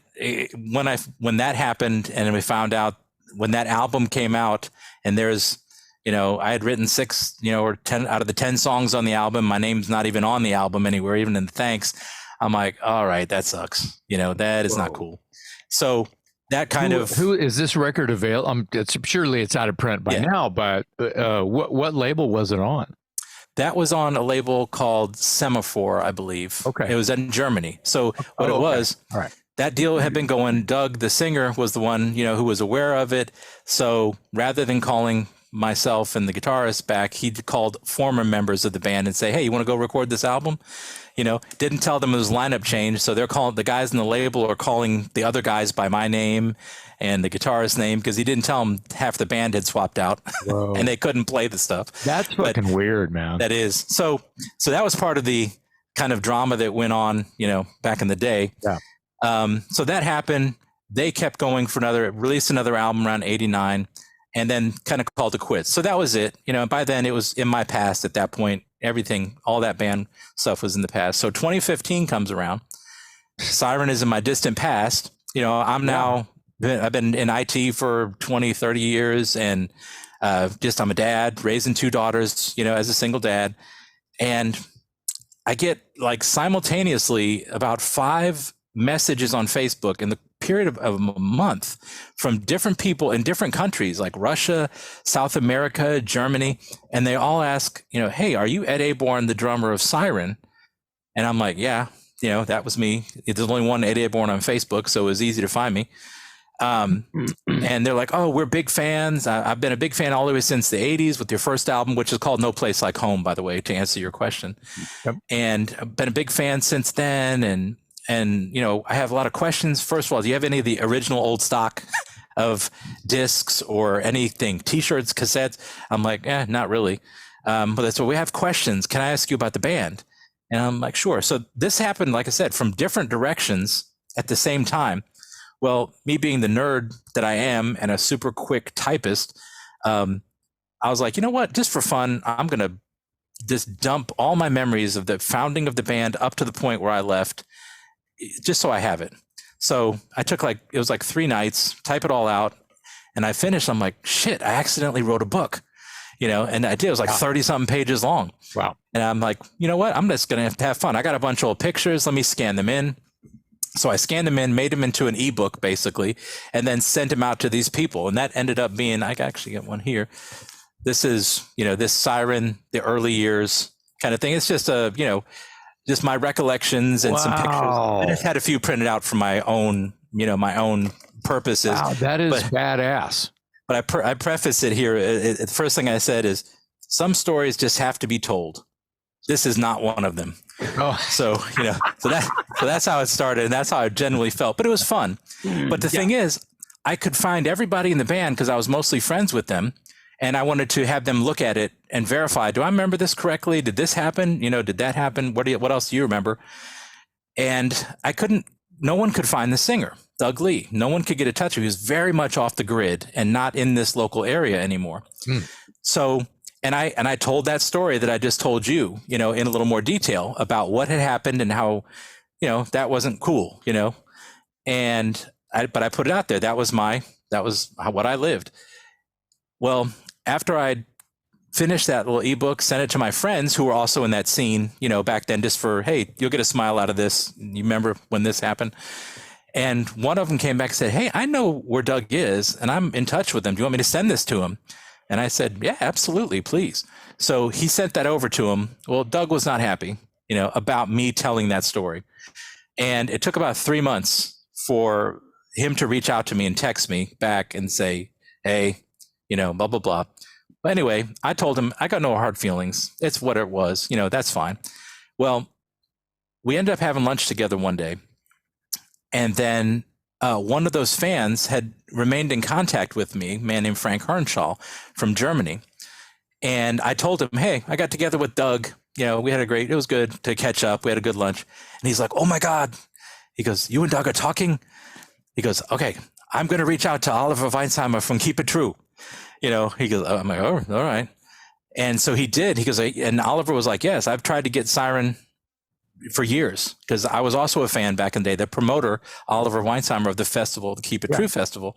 when that happened, and we found out when that album came out, and there's, I had written 6, or 10 out of the 10 songs on the album. My name's not even on the album anywhere, even in the thanks. I'm like, all right, that sucks. That is not cool. So that kind of, who is this record available? Surely it's out of print by now, but what label was it on? That was on a label called Semaphore, I believe. Okay. It was in Germany. So what it was, all right, that deal had been going. Doug, the singer, was the one, who was aware of it. So rather than calling myself and the guitarist back, he called former members of the band and say, hey, you want to go record this album? Didn't tell them it was lineup change. So they're calling, the guys in the label are calling the other guys by my name and the guitarist's name, because he didn't tell them half the band had swapped out and they couldn't play the stuff. That's fucking weird, man. That is. So that was part of the kind of drama that went on, back in the day. Yeah. So that happened. They kept going for released another album around 89, and then kind of called it quits. So that was it. By then it was in my past at that point. Everything, all that band stuff was in the past. So 2015 comes around. Siren is in my distant past. I've been in IT for 20, 30 years, and I'm a dad raising 2 daughters, as a single dad. And I get like simultaneously about 5 messages on Facebook in the period of a month from different people in different countries like Russia, South America, Germany. And they all ask, hey, are you Ed Aborn, the drummer of Siren? And I'm like, yeah, that was me. There's only one Ed Aborn on Facebook, so it was easy to find me. And they're like, oh, we're big fans. I've been a big fan all the way since the 80s with your first album, which is called No Place Like Home, by the way, to answer your question. Yep. And I've been a big fan since then. And I have a lot of questions. First of all, do you have any of the original old stock of discs or anything, T-shirts, cassettes? I'm like, not really. But that's what we have questions. Can I ask you about the band? And I'm like, sure. So this happened, like I said, from different directions at the same time. Well, me being the nerd that I am and a super quick typist, I was like, you know what? Just for fun, I'm going to just dump all my memories of the founding of the band up to the point where I left, just so I have it. So I took it was 3 nights, type it all out, and I finished. I'm like, shit, I accidentally wrote a book, and I did. It was 30 something pages long. Wow. And I'm like, you know what? I'm just going to have fun. I got a bunch of old pictures. Let me scan them in. So I scanned them in, made them into an ebook basically, and then sent them out to these people. And that ended up being, I can actually get one here. This is, this Siren, the early years kind of thing. It's just just my recollections and some pictures. I just had a few printed out for my own, my own purposes. Wow, that is badass. But I preface it here. The first thing I said is, some stories just have to be told. This is not one of them. Oh, so that's how it started, and that's how I generally felt. But it was fun. But the thing is, I could find everybody in the band because I was mostly friends with them, and I wanted to have them look at it and verify. Do I remember this correctly? Did this happen? Did that happen? What else do you remember? And I couldn't. No one could find the singer, Doug Lee. No one could get a touch of him. He was very much off the grid and not in this local area anymore. So. And I told that story that I just told you, in a little more detail about what had happened and how, that wasn't cool, but I put it out there. That was what I lived. Well, after I finished that little ebook, sent it to my friends who were also in that scene, back then, just for, hey, you'll get a smile out of this. You remember when this happened? And one of them came back and said, hey, I know where Doug is, and I'm in touch with him. Do you want me to send this to him? And I said, yeah, absolutely, please. So he sent that over to him. Well, Doug was not happy, about me telling that story. And it took about 3 months for him to reach out to me and text me back and say, hey, blah, blah, blah. But anyway, I told him I got no hard feelings. It's what it was. That's fine. Well, we ended up having lunch together one day. And then one of those fans had remained in contact with me, a man named Frank Hernshaw from Germany. And I told him, hey, I got together with Doug. We had it was good to catch up. We had a good lunch. And he's like, oh my God. He goes, you and Doug are talking? He goes, okay, I'm going to reach out to Oliver Weinsheimer from Keep It True. He goes, I'm like, oh, all right. And so he did. He goes, and Oliver was like, yes, I've tried to get Siren for years, because I was also a fan back in the day, the promoter, Oliver Weinsheimer of the festival, the Keep It True festival.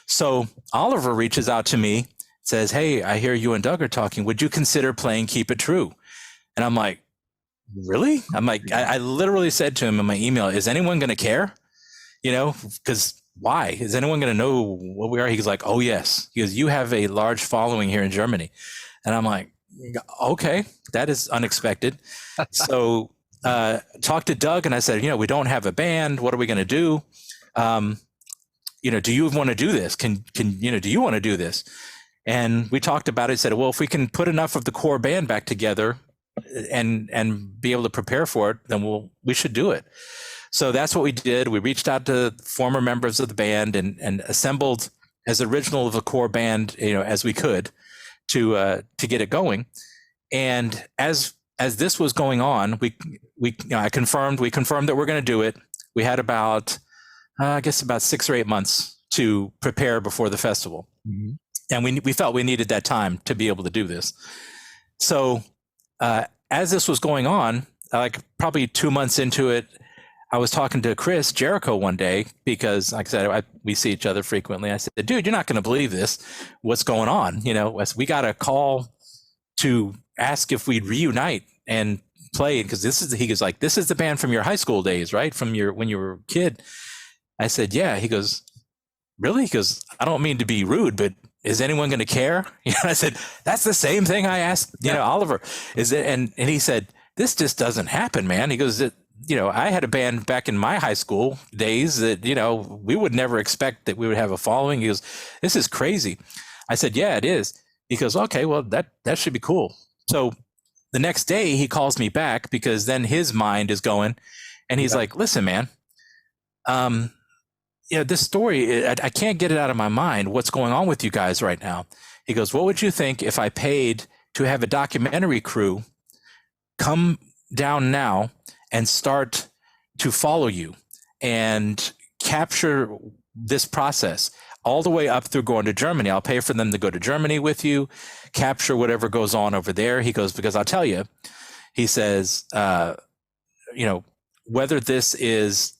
So Oliver reaches out to me, says, hey, I hear you and Doug are talking. Would you consider playing Keep It True? And I'm like, really? I'm like, I literally said to him in my email, is anyone going to care? Because why? Is anyone going to know what we are? He's like, oh, yes. He goes, you have a large following here in Germany. And I'm like, okay, that is unexpected. So talked to Doug and I said, we don't have a band. What are we going to do? Do you want to do this? Do you want to do this? And we talked about it. Said, well, if we can put enough of the core band back together and be able to prepare for it, then we should do it. So that's what we did. We reached out to former members of the band and assembled as original of a core band, as we could to get it going. And as this was going on, we confirmed that we're going to do it. We had about 6 or 8 months to prepare before the festival. Mm-hmm. And we felt we needed that time to be able to do this. So as this was going on, like probably 2 months into it, I was talking to Chris Jericho one day because, like I said, we see each other frequently. I said, dude, you're not going to believe this. What's going on? We got a call to ask if we'd reunite and play, because he goes like, this is the band from your high school days, right? From when you were a kid. I said, yeah. He goes, really? He goes, I don't mean to be rude, but is anyone going to care? I said, that's the same thing I asked, Oliver. Is it? And he said, this just doesn't happen, man. He goes, I had a band back in my high school days that, we would never expect that we would have a following. He goes, this is crazy. I said, yeah, it is. He goes, okay, well, that should be cool. So the next day he calls me back, because then his mind is going, and he's like, listen, man, this story, I can't get it out of my mind. What's going on with you guys right now? He goes, what would you think if I paid to have a documentary crew come down now and start to follow you and capture this process all the way up through going to Germany? I'll pay for them to go to Germany with you, capture whatever goes on over there. He goes, because I'll tell you, he says, whether this is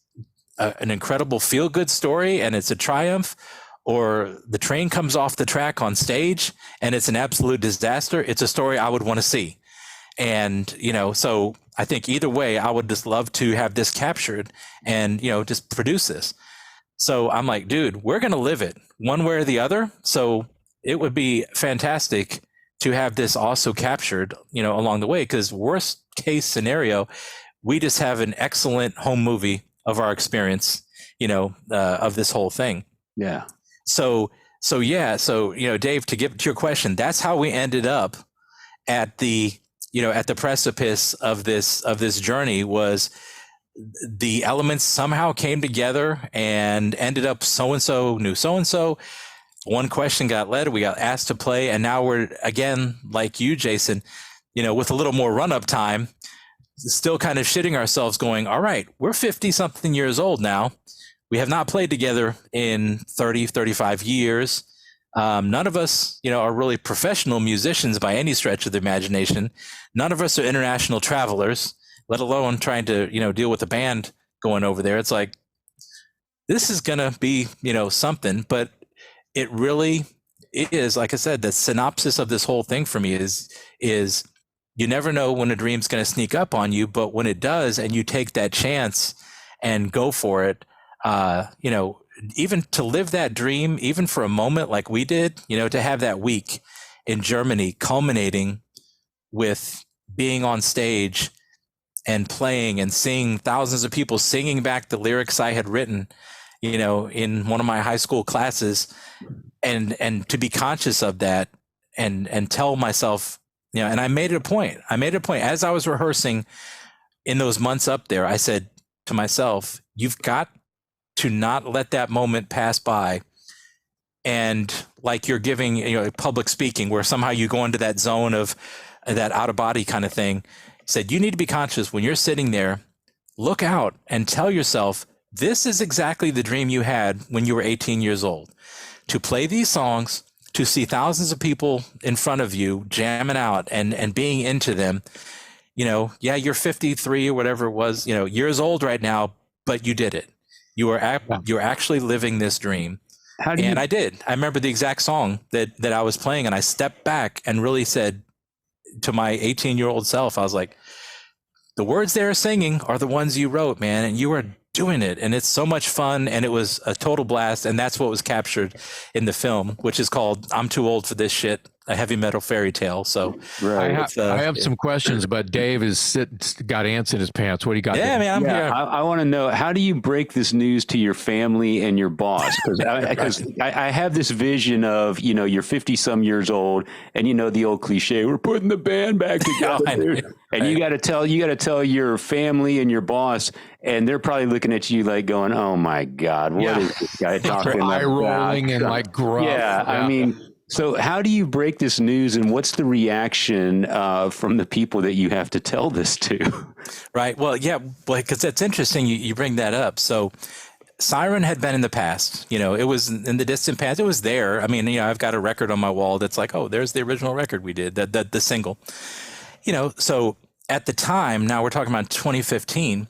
an incredible feel-good story and it's a triumph, or the train comes off the track on stage and it's an absolute disaster, it's a story I would want to see. And, so I think either way, I would just love to have this captured and, just produce this. So I'm like, dude, we're going to live it one way or the other. So it would be fantastic to have this also captured, along the way, because worst case scenario, we just have an excellent home movie of our experience, of this whole thing. Yeah. So Dave, to get to your question, that's how we ended up at the precipice of this journey. Was the elements somehow came together and ended up so-and-so knew so-and-so. One question got led, we got asked to play, and now we're, again, like you, Jason, with a little more run-up time, still kind of shitting ourselves going, all right, we're 50-something years old now. We have not played together in 30, 35 years. None of us, are really professional musicians by any stretch of the imagination. None of us are international travelers, let alone trying to, deal with a band going over there. It's like, this is going to be, something, but it really is, like I said, the synopsis of this whole thing for me is you never know when a dream's going to sneak up on you, but when it does, and you take that chance and go for it, you know, even to live that dream, even for a moment like we did, you know, to have that week in Germany culminating with being on stage and playing and seeing thousands of people singing back the lyrics I had written, you know, in one of my high school classes, and to be conscious of that and tell myself, you know, and I made it a point. I made it a point as I was rehearsing in those months up there. I said to myself, you've got to not let that moment pass by. And like you're giving, you know, public speaking where somehow you go into that zone of that out of body kind of thing. Said, you need to be conscious when you're sitting there, look out and tell yourself, this is exactly the dream you had when you were 18 years old, to play these songs, to see thousands of people in front of you jamming out and being into them. You know, yeah, you're 53 or whatever it was, you know, years old right now, but you did it. You're actually living this dream. And I did. I remember the exact song that I was playing, and I stepped back and really said to my 18-year-old self, I was like, the words they're singing are the ones you wrote, man, and you are doing it. And it's so much fun, and it was a total blast. And that's what was captured in the film, which is called I'm Too Old for This Shit, a heavy metal fairy tale. So right. I have some questions, but Dave got ants in his pants. What do you got? Yeah, there? man, I'm here. I want to know, how do you break this news to your family and your boss? Because I have this vision of, you know, you're 50 some years old, and you know the old cliche, we're putting the band back together, and you got to tell your family and your boss, and they're probably looking at you like going, oh my God, what is this guy talking about? Eye rolling and like gruff. Yeah, I mean. So how do you break this news, and what's the reaction from the people that you have to tell this to? Right. Well, yeah, because that's interesting. You bring that up. So Siren had been in the past, you know, it was in the distant past. It was there. I mean, you know, I've got a record on my wall that's like, oh, there's the original record we did, the single, you know. So at the time, now we're talking about 2015,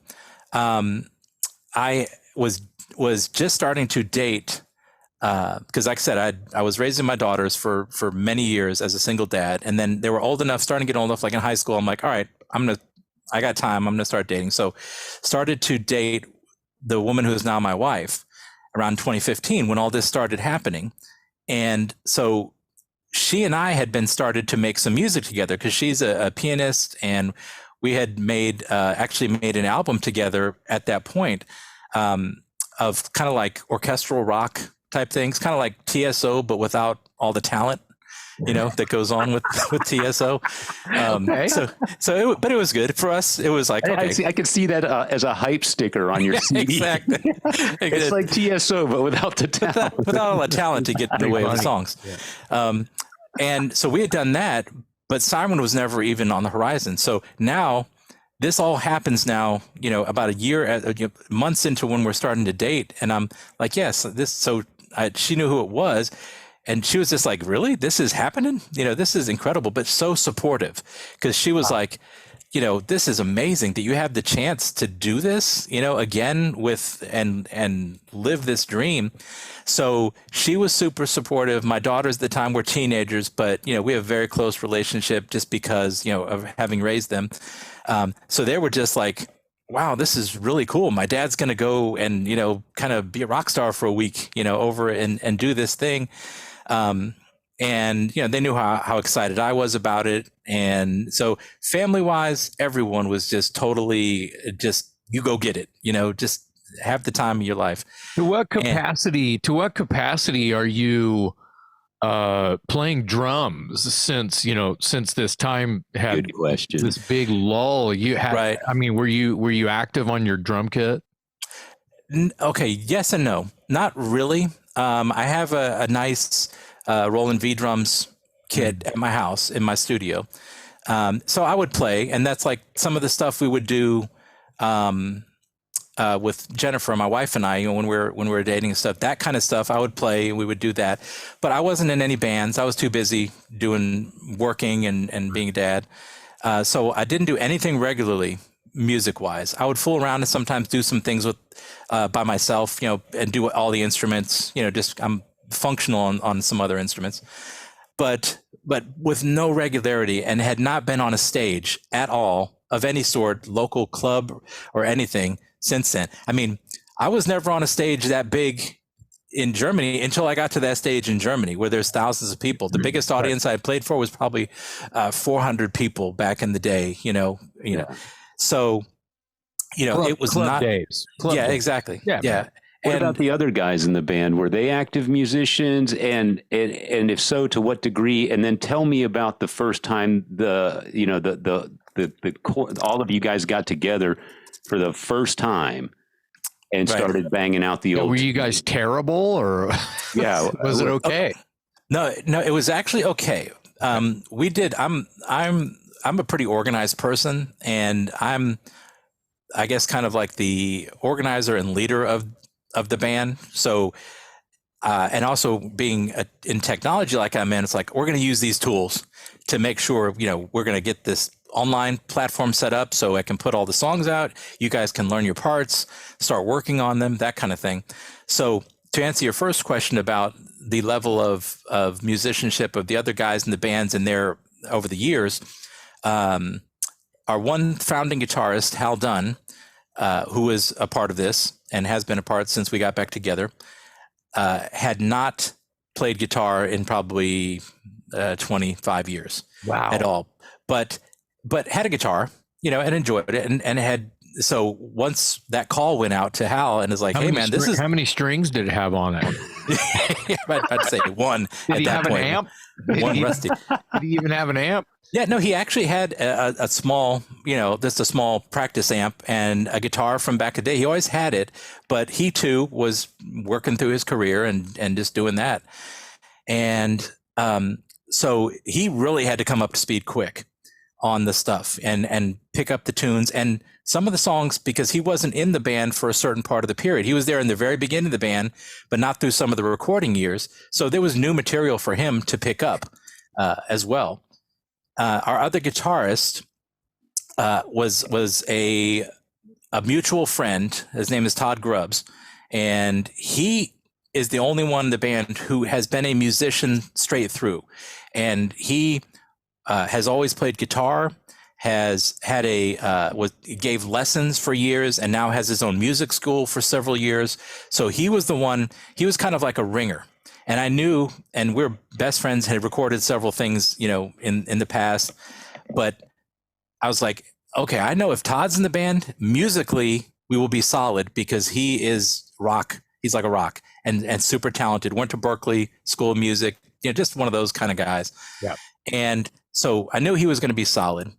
I was just starting to date. Because like I said, I was raising my daughters for many years as a single dad. And then they were old enough, starting to get old enough, like in high school. I'm like, all right, I got time. I'm going to start dating. So started to date the woman who is now my wife around 2015 when all this started happening. And so she and I had been started to make some music together because she's a pianist, and we had actually made an album together at that point of kind of like orchestral rock type things, kind of like TSO, but without all the talent, you know, that goes on with TSO. But it was good for us. It was like, okay. I could see that as a hype sticker on your CD. Exactly. It's like TSO, but without the talent. Without all the talent to get in the way of the songs. Yeah. And so we had done that, but Siren was never even on the horizon. So now this all happens now, you know, about a year, months into when we're starting to date. And I'm like, yes, she knew who it was. And she was just like, really? This is happening? You know, this is incredible, but so supportive, because she was like, you know, this is amazing that you have the chance to do this, you know, again with and live this dream. So she was super supportive. My daughters at the time were teenagers, but, you know, we have a very close relationship just because, you know, of having raised them. So they were just like, wow, this is really cool. My dad's going to go and, you know, kind of be a rock star for a week, you know, over and do this thing. And, you know, they knew how excited I was about it. And so family wise, everyone was just totally you go get it, you know, just have the time of your life. To what capacity are you playing drums since this time had this big lull? You had, right. I mean, were you active on your drum kit? Okay. Yes and no, not really. I have a nice Roland V drums kit at my house in my studio. So I would play, and that's like some of the stuff we would do with Jennifer, my wife, and I, you know, when we were dating and stuff, that kind of stuff I would play. We would do that, but I wasn't in any bands. I was too busy working and being a dad. So I didn't do anything regularly music wise. I would fool around and sometimes do some things with by myself, you know, and do all the instruments, you know, just I'm functional on some other instruments, but with no regularity, and had not been on a stage at all of any sort, local club or anything since then. I mean, I was never on a stage that big in Germany until I got to that stage in Germany where there's thousands of people. The biggest audience I played for was probably 400 people back in the day, you know. So, it was club not days. Club yeah, days. exactly. Yeah. Yeah. What about the other guys in the band? Were they active musicians? And if so, to what degree? And then tell me about the first time all of you guys got together for the first time and started banging out the old. Were you guys terrible, or was it okay? No, it was actually okay. We did. I'm a pretty organized person, and I guess kind of like the organizer and leader of the band. So, and also being in technology like I'm in, it's like, we're going to use these tools to make sure, we're going to get this online platform set up so I can put all the songs out. You guys can learn your parts, start working on them, that kind of thing. So to answer your first question about the level of musicianship of the other guys in the bands and their over the years, our one founding guitarist, Hal Dunn, who was a part of this and has been a part since we got back together, had not played guitar in probably 25 years at all, but had a guitar, and enjoyed it, and had. So once that call went out to Hal and is like, "Hey man, this is how many strings did it have on it?" I'd say one. Did at he that have point. an amp? One rusty. Did he even have an amp? Yeah, no, he actually had a small, just a small practice amp and a guitar from back in the day. He always had it, but he too was working through his career and just doing that. And so he really had to come up to speed quick on the stuff and pick up the tunes and some of the songs, because he wasn't in the band for a certain part of the period. He was there in the very beginning of the band, but not through some of the recording years. So there was new material for him to pick up as well. Our other guitarist was a mutual friend. His name is Todd Grubbs, and he is the only one in the band who has been a musician straight through. And he has always played guitar, has had gave lessons for years, and now has his own music school for several years. So he was kind of like a ringer. And I knew, and we're best friends, had recorded several things, in the past, but I was like, okay, I know if Todd's in the band, musically, we will be solid because he is rock. He's like a rock and super talented. Went to Berklee School of Music, just one of those kind of guys. Yeah. And so I knew he was going to be solid.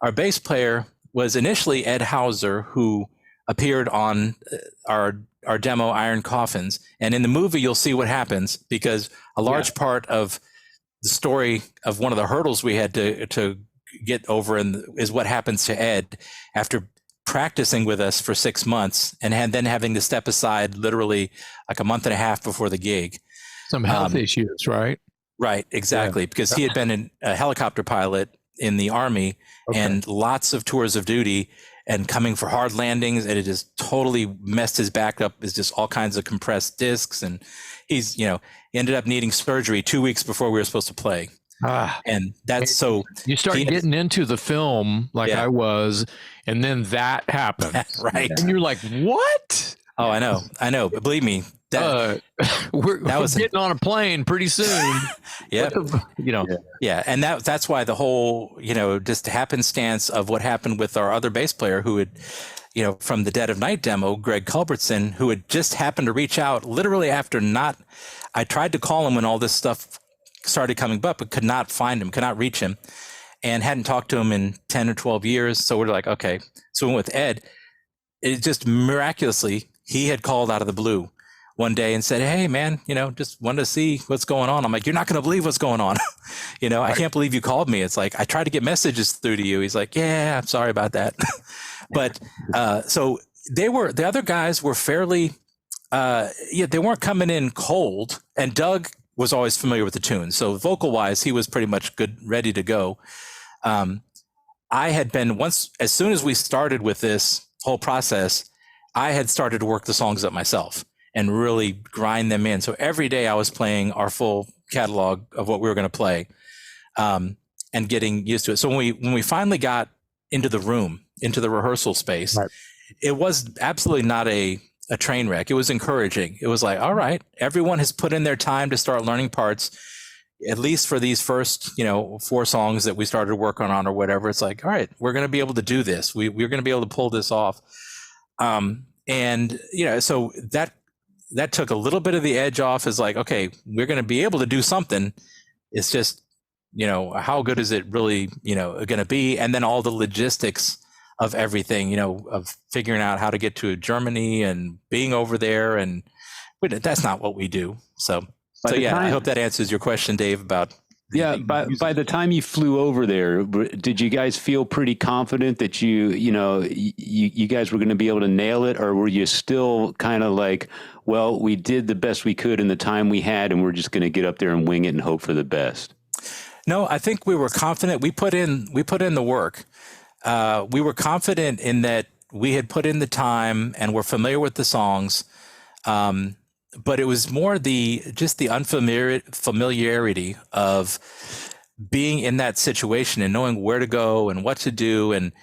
Our bass player was initially Ed Hauser, who appeared on our demo Iron Coffins. And in the movie, you'll see what happens, because a large part of the story of one of the hurdles we had to get over is what happens to Ed after practicing with us for 6 months and then having to step aside literally like a month and a half before the gig. Some health issues, right? Right, exactly. Yeah. Because he had been a helicopter pilot in the Army and lots of tours of duty and coming for hard landings, and it just totally messed his back up. It's just all kinds of compressed discs, and he's, he ended up needing surgery 2 weeks before we were supposed to play. And that's so you start getting into the film like I was, and then that happened. Right. And you're like, what? Oh, I know. But believe me, we're getting on a plane pretty soon. Yeah. And that's why the whole, just happenstance of what happened with our other bass player who had, from the Dead of Night demo, Greg Culbertson, who had just happened to reach out literally after I tried to call him when all this stuff started coming up, but could not find him, could not reach him, and hadn't talked to him in 10 or 12 years. So we're like, okay. So we went with Ed. It just miraculously, he had called out of the blue one day and said, hey man, just wanted to see what's going on. I'm like, you're not going to believe what's going on. I can't believe you called me. It's like, I tried to get messages through to you. He's like, yeah, I'm sorry about that. But, so the other guys were fairly, they weren't coming in cold, and Doug was always familiar with the tunes. So vocal wise, he was pretty much good, ready to go. I had been as soon as we started with this whole process, I had started to work the songs up myself and really grind them in. So every day I was playing our full catalog of what we were going to play, and getting used to it. So when we finally got into the room, into the rehearsal space, it was absolutely not a a train wreck. It was encouraging. It was like, all right, everyone has put in their time to start learning parts, at least for these first, 4 songs that we started working on or whatever. It's like, all right, we're going to be able to do this. We're going to be able to pull this off. And, so that took a little bit of the edge off. Is like, okay, we're going to be able to do something. It's just, how good is it really, going to be? And then all the logistics of everything, of figuring out how to get to Germany and being over there. And that's not what we do. So I hope that answers your question, Dave, about. Yeah. By the time you flew over there, did you guys feel pretty confident that you guys were going to be able to nail it? Or were you still kind of like, well, we did the best we could in the time we had, and we're just going to get up there and wing it and hope for the best? No, I think we were confident. We put in the work. We were confident in that we had put in the time and we're familiar with the songs. But it was more the unfamiliarity of being in that situation and knowing where to go and what to do, and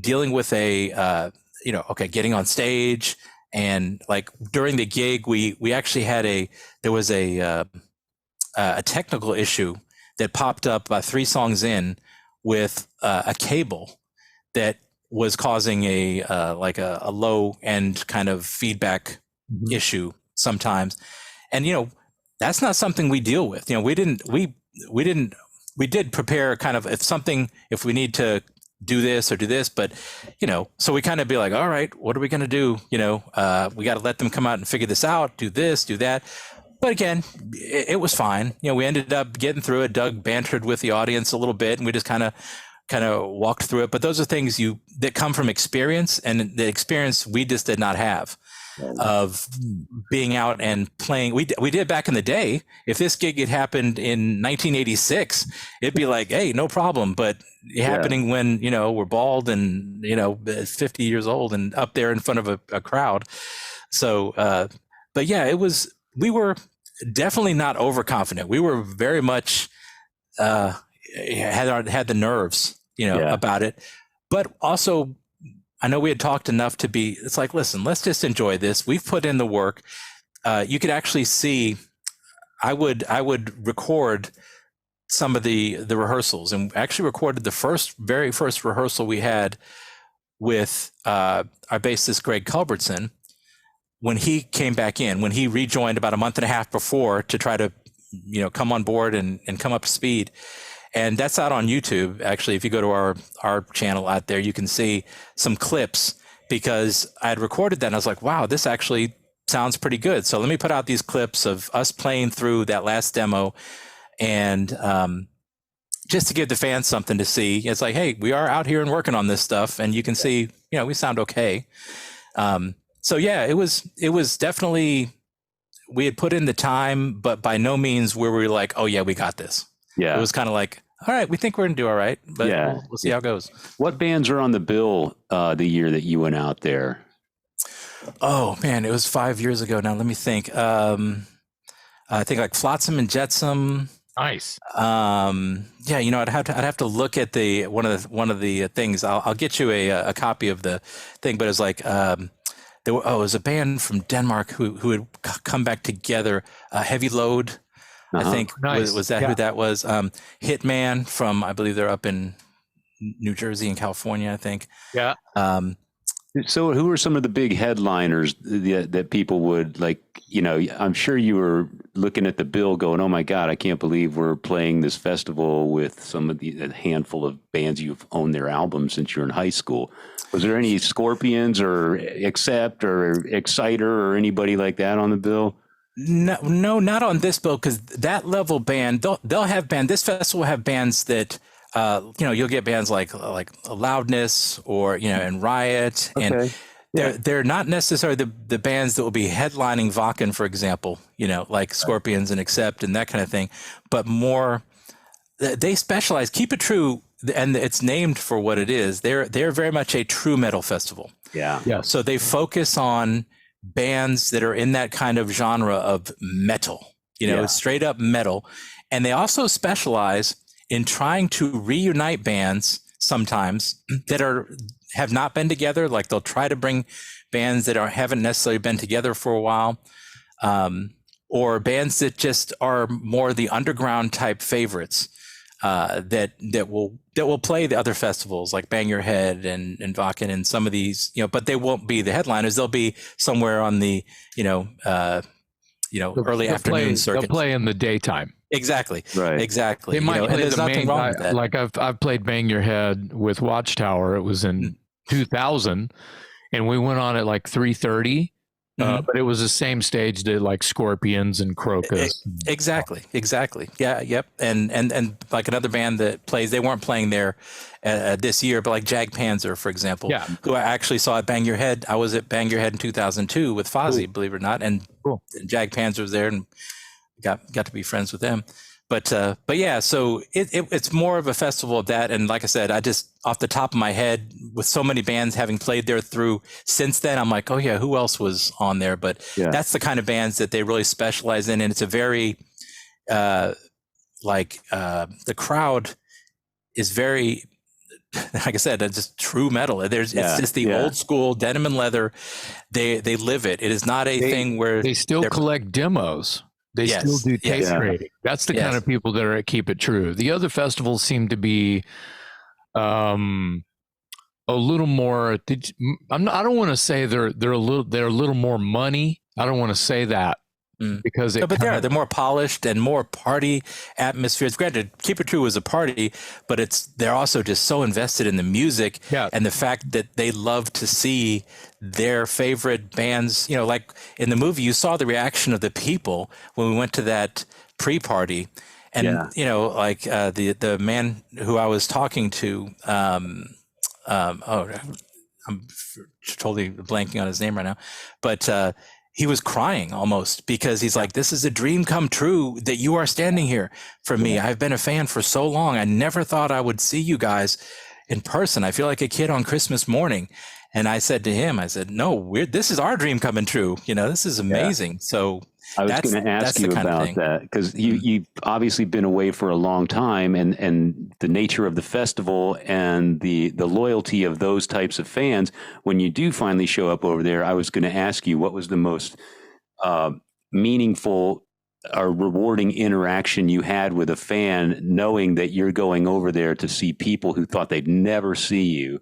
dealing with getting on stage. And like during the gig, we actually had there was a technical issue that popped up about 3 songs in with a cable that was causing a low end kind of feedback issue sometimes. And that's not something we deal with. We did prepare kind of if we need to do this or do this, but so we kind of be like, all right, what are we going to do? We got to let them come out and figure this out, do this, do that. But again, it was fine. We ended up getting through it. Doug bantered with the audience a little bit, and we just kind of walked through it. But those are things that come from experience, and the experience we just did not have of being out and playing. We did back in the day. If this gig had happened in 1986, it'd be like, hey, no problem. But happening when we're bald and 50 years old and up there in front of a crowd. So, but yeah, we were definitely not overconfident. We were very much had the nerves, about it. But also, I know we had talked enough to be. It's like, listen, let's just enjoy this. We've put in the work. You could actually see. I would record some of the rehearsals, and actually recorded the very first rehearsal we had with our bassist Greg Culbertson. When he came back in, when he rejoined about a month and a half before to try to, come on board and come up to speed. And that's out on YouTube. Actually, if you go to our channel out there, you can see some clips, because I had recorded that and I was like, wow, this actually sounds pretty good. So let me put out these clips of us playing through that last demo, and just to give the fans something to see. It's like, hey, we are out here and working on this stuff, and you can see, we sound okay. So yeah, it was definitely, we had put in the time, but by no means were we like, oh yeah, we got this. Yeah. It was kind of like, all right, we think we're going to do all right, but we'll see how it goes. What bands are on the bill the year that you went out there? Oh man, it was 5 years ago now. Let me think. I think like Flotsam and Jetsam. Nice. Yeah, I'd have to look at one of the things. I'll get you a copy of the thing, but it's like, it was a band from Denmark who had come back together. Heavy Load, I think. Nice. Was that who that was? Hitman from, I believe they're up in New Jersey and California, I think. Yeah. So who are some of the big headliners that people would like, I'm sure you were looking at the bill going, oh my God, I can't believe we're playing this festival with a handful of bands you've owned their albums since you were in high school. Was there any Scorpions or Accept or Exciter or anybody like that on the bill? No, not on this bill, because that level band, they'll have this festival will have bands that, you'll get bands like Loudness or, and Riot. Okay. And they're not necessarily the bands that will be headlining Wacken, for example, like Scorpions and Accept and that kind of thing, but more, they specialize, keep it true. And it's named for what it is. They're very much a true metal festival. Yeah. Yeah. So they focus on bands that are in that kind of genre of metal, straight up metal. And they also specialize in trying to reunite bands sometimes that have not been together. Like they'll try to bring bands that haven't necessarily been together for a while, or bands that just are more the underground type favorites that will play the other festivals like Bang Your Head and Wacken and some of these, but they won't be the headliners. They'll be somewhere on the early afternoon circuit. They'll play in the daytime. Exactly. Right. Exactly. They might play and there's nothing wrong with that. Like I've played Bang Your Head with Watchtower. It was in 2000, and we went on at like 3:30. But it was the same stage that like Scorpions and Crocus. Exactly. Yeah. Yep. And like another band that plays, they weren't playing there this year, but like Jag Panzer, for example, who I actually saw at Bang Your Head. I was at Bang Your Head in 2002 with Fozzy, believe it or not, and Jag Panzer was there, and got to be friends with them. But yeah, so it's more of a festival of that. And like I said, I just off the top of my head, with so many bands having played there through since then, I'm like, oh yeah, who else was on there? But that's the kind of bands that they really specialize in. And it's a very, the crowd is very, like I said, it's just true metal. It's just the old school denim and leather. They live it. It is not a thing where they still collect demos. They still do tape trading. That's the kind of people that are at Keep It True. The other festivals seem to be a little more. I don't want to say they're a little more money. I don't want to say that because they're more polished and more party atmospheres. Granted, Keep It True was a party, but they're also just so invested in the music and the fact that they love to see their favorite bands. Like in the movie, you saw the reaction of the people when we went to that pre-party, and the man who I was talking to, I'm totally blanking on his name right now, but he was crying almost because he's like, this is a dream come true that you are standing here for me. I've been a fan for so long. I never thought I would see you guys in person. I feel like a kid on Christmas morning. And I said to him, no, this is our dream coming true. This is amazing. So I was going to ask you about that because you've obviously been away for a long time, and the nature of the festival and the loyalty of those types of fans. When you do finally show up over there, I was going to ask you what was the most meaningful or rewarding interaction you had with a fan, knowing that you're going over there to see people who thought they'd never see you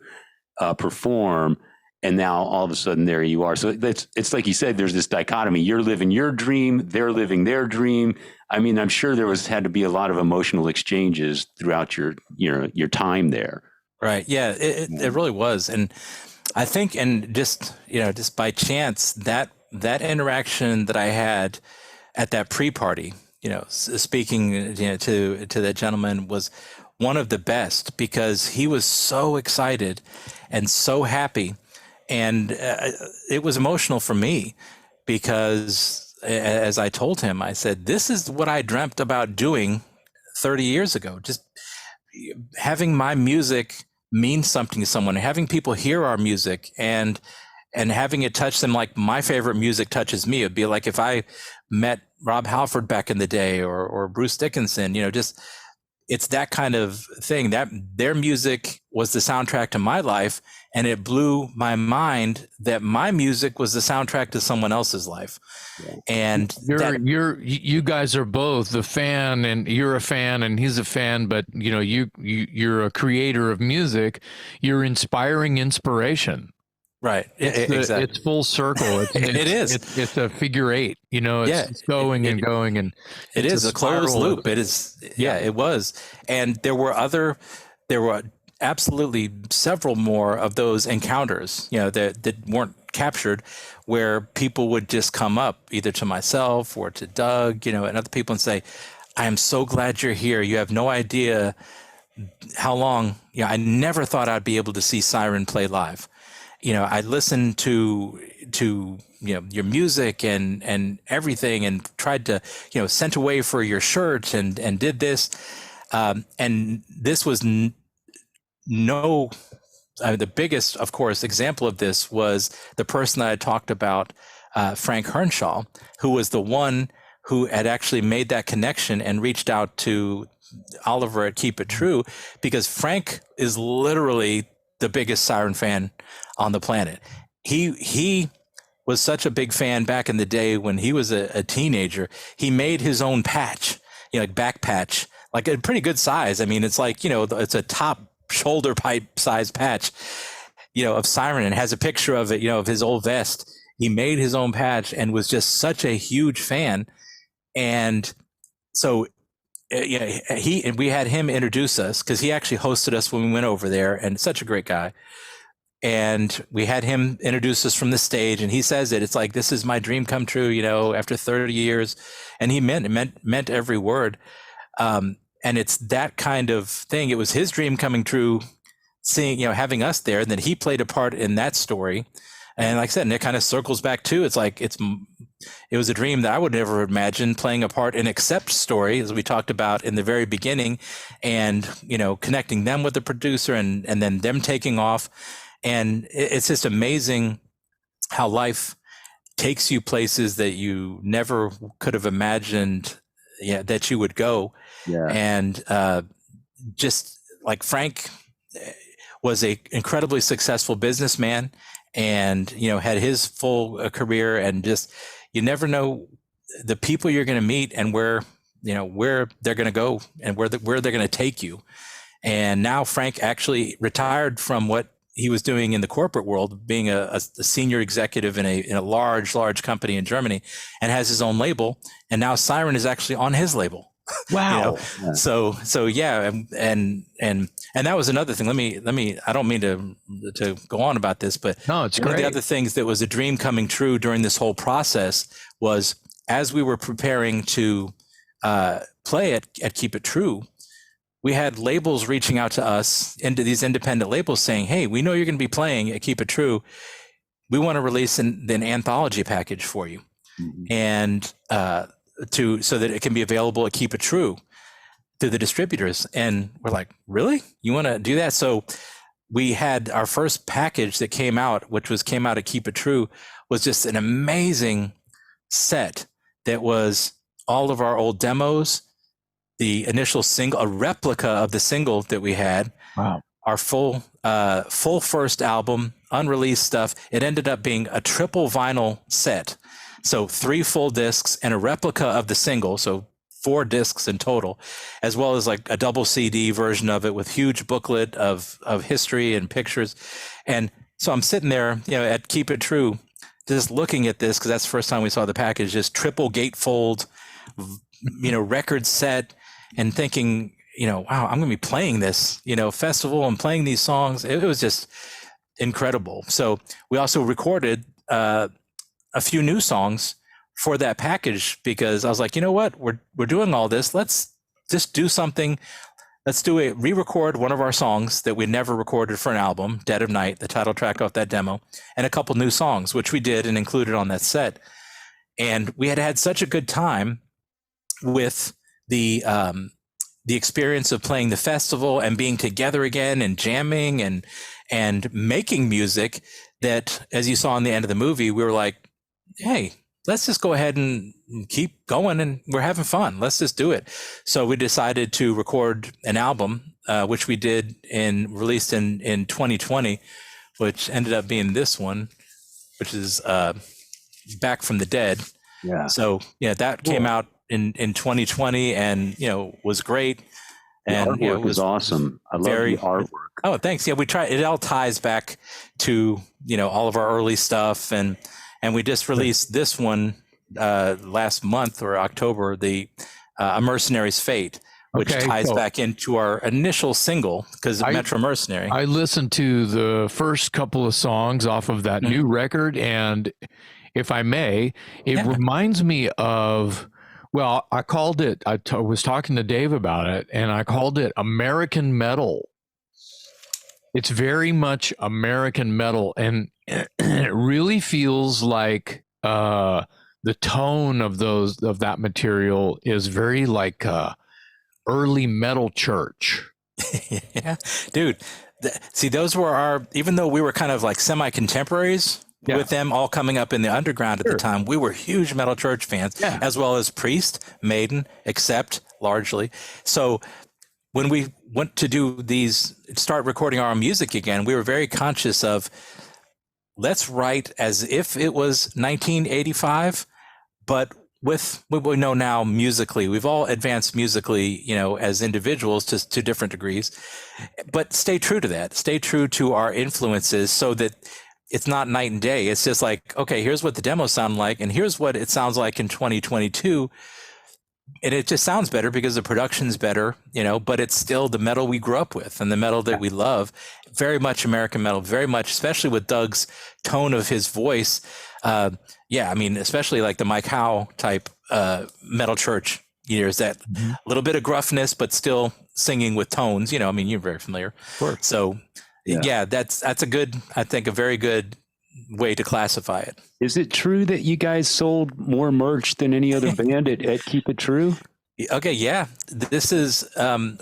perform. And now all of a sudden there you are. So it's like you said, there's this dichotomy. You're living your dream, they're living their dream. I mean, I'm sure there had to be a lot of emotional exchanges throughout your time there. Right. Yeah, it really was. And I think, and just by chance, that interaction that I had at that pre-party, speaking to that gentleman was one of the best because he was so excited and so happy. And it was emotional for me because, as I told him, I said, this is what I dreamt about doing 30 years ago. Just having my music mean something to someone, having people hear our music and having it touch them like my favorite music touches me. It'd be like if I met Rob Halford back in the day or Bruce Dickinson, it's that kind of thing. That their music was the soundtrack to my life, and it blew my mind that my music was the soundtrack to someone else's life. And you guys are both the fan, and you're a fan, and he's a fan. But you're a creator of music. You're inspiring inspiration. Right. Exactly. It's full circle. It's a figure eight. It's going and going, and it is a closed loop. It is. Yeah, it was. And there were absolutely several more of those encounters, that weren't captured, where people would just come up either to myself or to Doug, and other people and say, I am so glad you're here. You have no idea how long, I never thought I'd be able to see Siren play live. I listened to your music and everything, and tried to, sent away for your shirt and did this. And this was the biggest, of course, example of this was the person that I talked about, Frank Hernshaw, who was the one who had actually made that connection and reached out to Oliver at Keep It True, because Frank is literally the biggest Siren fan on the planet. He was such a big fan back in the day when he was a teenager. He made his own patch, like back patch, like a pretty good size. I mean, it's like, it's a top shoulder pipe size patch, of Siren, and has a picture of it, of his old vest. He made his own patch and was just such a huge fan. And so we had him introduce us, because he actually hosted us when we went over there, and such a great guy. And we had him introduce us from the stage, and he says it's like, this is my dream come true, after 30 years. And he meant every word. And it's that kind of thing. It was his dream coming true, seeing, having us there, and then he played a part in that story. And like I said, and it kind of circles back too. It's like, it was a dream that I would never imagine playing a part in Accept story, as we talked about in the very beginning, and, connecting them with the producer, and then them taking off. And it's just amazing how life takes you places that you never could have imagined that you would go. Yeah. And just like Frank was a incredibly successful businessman, and had his full career, and just, you never know the people you're going to meet, and where they're going to go, and where they're going to take you. And now Frank actually retired from what he was doing in the corporate world, being a senior executive in a large company in Germany, and has his own label. And now Siren is actually on his label. Wow. Yeah. So yeah. And that was another thing. Let me, I don't mean to go on about this, but no, it's one great. of the other things that was a dream coming true during this whole process was, as we were preparing to play at Keep It True, we had labels reaching out to us, into these independent labels, saying, hey, we know you're going to be playing at Keep It True. We want to release an anthology package for you. Mm-hmm. And so that it can be available at Keep It True through the distributors. And we're like, really? You want to do that? So we had our first package that came out, came out at Keep It True, was just an amazing set that was all of our old demos, the initial single, a replica of the single that we had. Wow. Our full first album, unreleased stuff. It ended up being a triple vinyl set. So 3 full discs and a replica of the single. So 4 discs in total, as well as like a double CD version of it with huge booklet of history and pictures. And so I'm sitting there, at Keep It True, just looking at this, because that's the first time we saw the package, just triple gatefold, record set, and thinking, wow, I'm going to be playing this, festival and playing these songs. It was just incredible. So we also recorded a few new songs for that package, because I was like, you know what, we're doing all this. Let's just do something. Let's re-record one of our songs that we never recorded for an album, Dead of Night, the title track off that demo, and a couple new songs, which we did and included on that set. And we had such a good time with the experience of playing the festival and being together again and jamming and making music, that, as you saw in the end of the movie, we were like, hey, let's just go ahead and keep going, and we're having fun. Let's just do it. So we decided to record an album, which we did released in 2020, which ended up being this one, which is Back from the Dead. Yeah. So that came out in 2020, and was great. And the artwork was awesome. I love the artwork. Oh, thanks. Yeah, we try. It all ties back to all of our early stuff, and we just released this one last month, or October, the A Mercenary's Fate, which ties back into our initial single, because of Metro Mercenary. I listened to the first couple of songs off of that new record, and if I may, it reminds me of, well, I called it, I was talking to Dave about it, and I called it American metal. It's very much American metal, and it really feels like the tone of that material is very like early metal church. Yeah, dude. See, those were even though we were kind of like semi-contemporaries with them, all coming up in the underground at the time, we were huge metal church fans, as well as Priest, Maiden, Accept, largely. So when we went to start recording our own music again, we were very conscious of, let's write as if it was 1985, but with what we know now musically. We've all advanced musically, as individuals to different degrees, but stay true to that. Stay true to our influences so that it's not night and day. It's just like, okay, here's what the demo sound like, and here's what it sounds like in 2022. And it just sounds better because the production's better, but it's still the metal we grew up with and the metal that we love. Very much American metal, very much, especially with Doug's tone of his voice. Especially like the Mike Howe type metal church. There's that little bit of gruffness, but still singing with tones. You're very familiar. So, that's I think a very good way to classify it. Is it true that you guys sold more merch than any other band at Keep It True? Okay, yeah. This is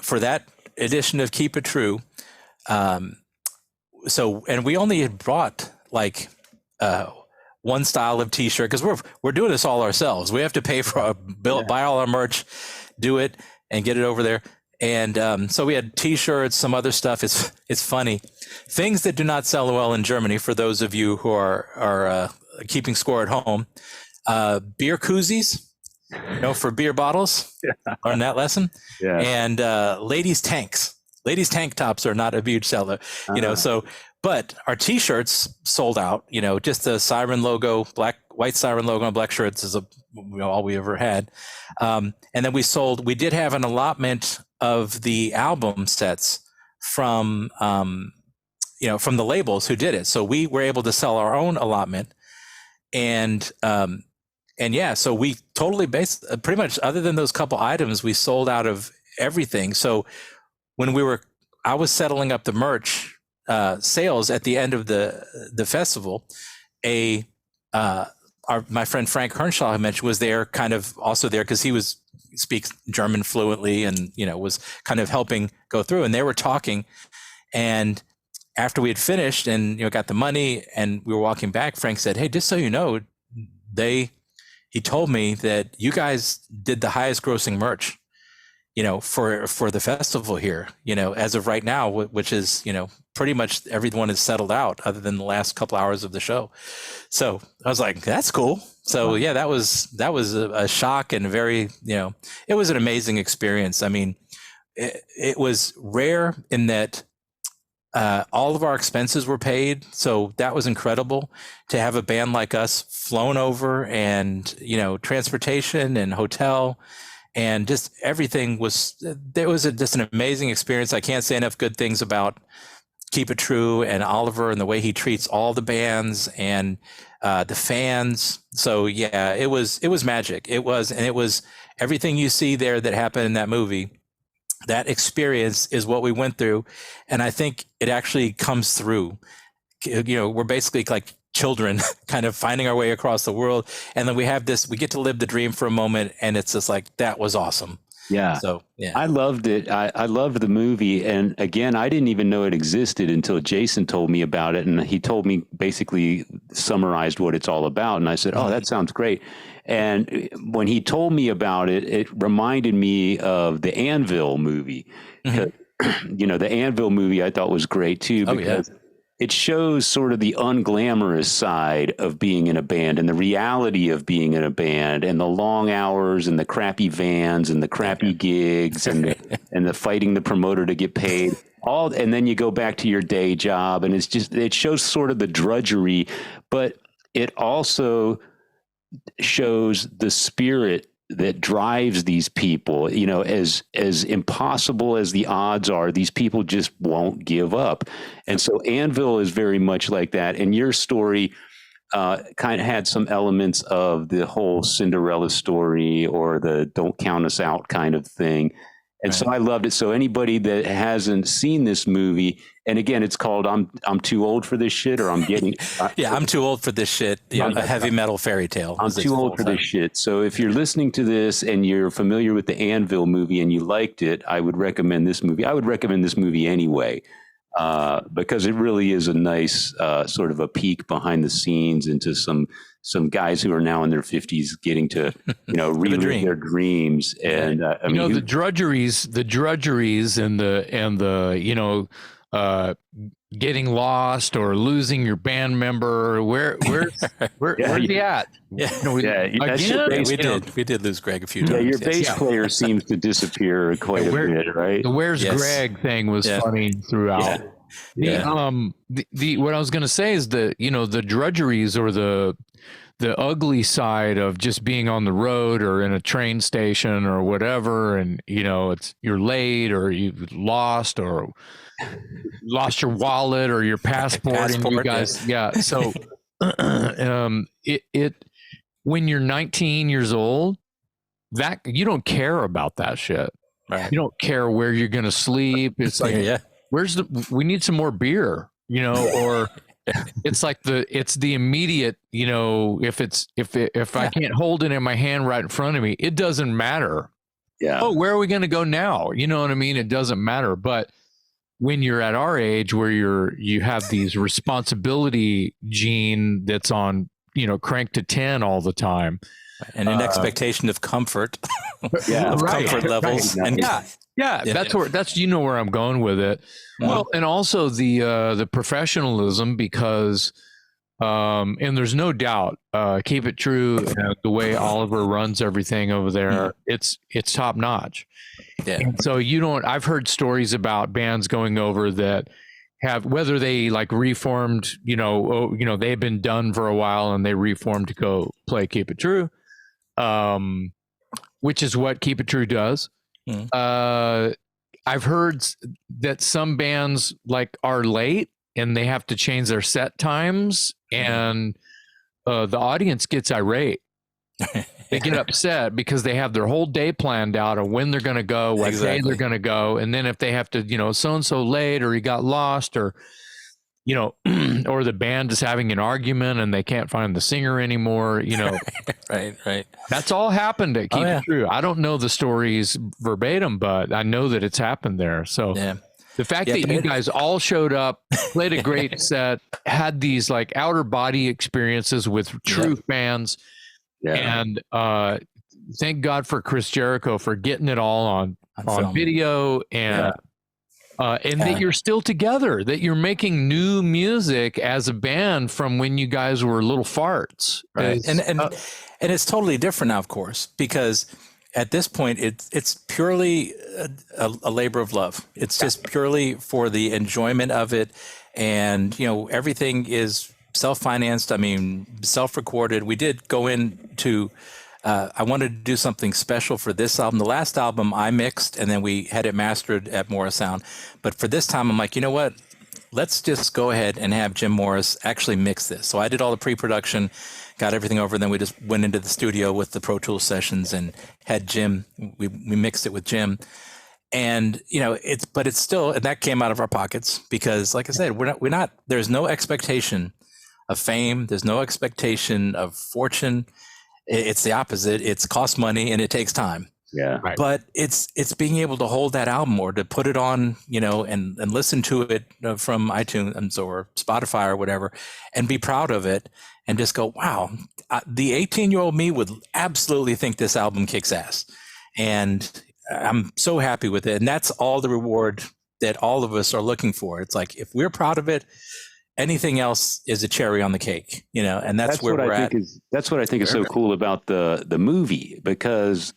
for that edition of Keep It True. And we only had brought like one style of T-shirt because we're doing this all ourselves. We have to pay for buy all our merch, do it, and get it over there. And so we had T-shirts, some other stuff. It's funny. Things that do not sell well in Germany, for those of you who are keeping score at home, beer koozies, for beer bottles. Learn that lesson. Yeah. And ladies' tanks. Ladies' tank tops are not a huge seller, so, but our T-shirts sold out, just the Siren logo, white Siren logo on black shirts is all we ever had. And then we did have an allotment of the album sets from the labels who did it. So we were able to sell our own allotment, and so we totally pretty much, other than those couple items, we sold out of everything. So when I was settling up the merch sales at the end of the festival, my friend Frank Hernshaw, I mentioned, was there, kind of also there because he speaks German fluently and was kind of helping go through. And they were talking, and after we had finished and got the money and we were walking back, Frank said, "Hey, just so you know, he told me that you guys did the highest grossing merch, for the festival here, as of right now, which is, pretty much everyone is settled out other than the last couple hours of the show." So I was like, that's cool. So yeah, that was a shock and very, it was an amazing experience. I mean, it was rare in that all of our expenses were paid. So that was incredible to have a band like us flown over, and, transportation and hotel, and just everything just an amazing experience. I can't say enough good things about Keep It True and Oliver and the way he treats all the bands and the fans. So yeah, it was magic. It was everything you see there that happened in that movie. That experience is what we went through, and I think it actually comes through. We're basically like children kind of finding our way across the world, and then we get to live the dream for a moment, and it's just like, that was awesome. Yeah. So yeah, I loved it. I loved the movie. And again, I didn't even know it existed until Jason told me about it. And he told me, basically summarized what it's all about. And I said, "Oh, that sounds great." And when he told me about it, it reminded me of the Anvil movie. The Anvil movie I thought was great too, because it shows sort of the unglamorous side of being in a band and the reality of being in a band, and the long hours and the crappy vans and the crappy gigs and the fighting the promoter to get paid. And then you go back to your day job, and it shows sort of the drudgery, but it also shows the spirit that drives these people. As impossible as the odds are, these people just won't give up. And so Anvil is very much like that. And your story kind of had some elements of the whole Cinderella story, or the don't count us out kind of thing. And so I loved it. So anybody that hasn't seen this movie, and again, it's called I'm Too Old for This Shit, or I'm Getting... I'm Too Old for This Shit, a heavy metal fairy tale. I'm Too Old for This Shit. So if you're listening to this and you're familiar with the Anvil movie and you liked it, I would recommend this movie. I would recommend this movie anyway. because it really is a nice sort of a peek behind the scenes into some guys who are now in their 50s getting to relive their dreams. And I mean, the drudgeries and the getting lost or losing your band member. Where's he at? We did lose Greg a few times. Yeah, your bass player seems to disappear quite a bit, right? The "Where's Greg" thing was funny throughout. What I was going to say is that the drudgeries or the ugly side of just being on the road or in a train station or whatever, and you're late or you've lost your wallet or your passport, and you guys, So, when you're 19 years old, that you don't care about that shit. Right. You don't care where you're going to sleep. It's like, we need some more beer, or it's like it's the immediate, if I can't hold it in my hand right in front of me, it doesn't matter. Yeah. Oh, where are we going to go now? You know what I mean? It doesn't matter. But when you're at our age where you have these responsibility gene that's on, crank to 10 all the time. And an expectation of comfort, comfort levels. Right. And that's where I'm going with it. Well, and also the professionalism, because and there's no doubt, Keep It True, the way Oliver runs everything over there, it's top notch. Yeah. And so I've heard stories about bands going over that have, whether they like reformed, they've been done for a while and they reformed to go play Keep It True, which is what Keep It True does. I've heard that some bands like are late and they have to change their set times, and the audience gets irate. They get upset because they have their whole day planned out of when they're going to go, what day they're going to go. And then if they have to, so-and-so late, or he got lost, or, or the band is having an argument and they can't find the singer anymore, Right. That's all happened at Keep It True. I don't know the stories verbatim, but I know that it's happened there. So the fact that you guys all showed up, played a great set, had these like outer body experiences with true fans. Yeah. And thank God for Chris Jericho for getting it all on video, and that you're still together, that you're making new music as a band from when you guys were little farts. Right. And it's totally different now, of course, because at this point it's purely a labor of love. It's just purely for the enjoyment of it, and everything is self-financed. I mean, self-recorded. We did go into, I wanted to do something special for this album. The last album I mixed, and then we had it mastered at Morris Sound. But for this time, I'm like, you know what? Let's just go ahead and have Jim Morris actually mix this. So I did all the pre-production, got everything over, and then we just went into the studio with the Pro Tools sessions and had Jim, we mixed it with Jim. And, it's still, and that came out of our pockets because, like I said, we're not, there's no expectation of fame. There's no expectation of fortune. It's the opposite. It's cost money and it takes time. Yeah. Right. But it's being able to hold that album or to put it on, and listen to it from iTunes or Spotify or whatever, and be proud of it and just go, wow, the 18-year-old me would absolutely think this album kicks ass. And I'm so happy with it. And that's all the reward that all of us are looking for. It's like, if we're proud of it, anything else is a cherry on the cake, and that's where we're at. That's what I think is so cool about the movie, because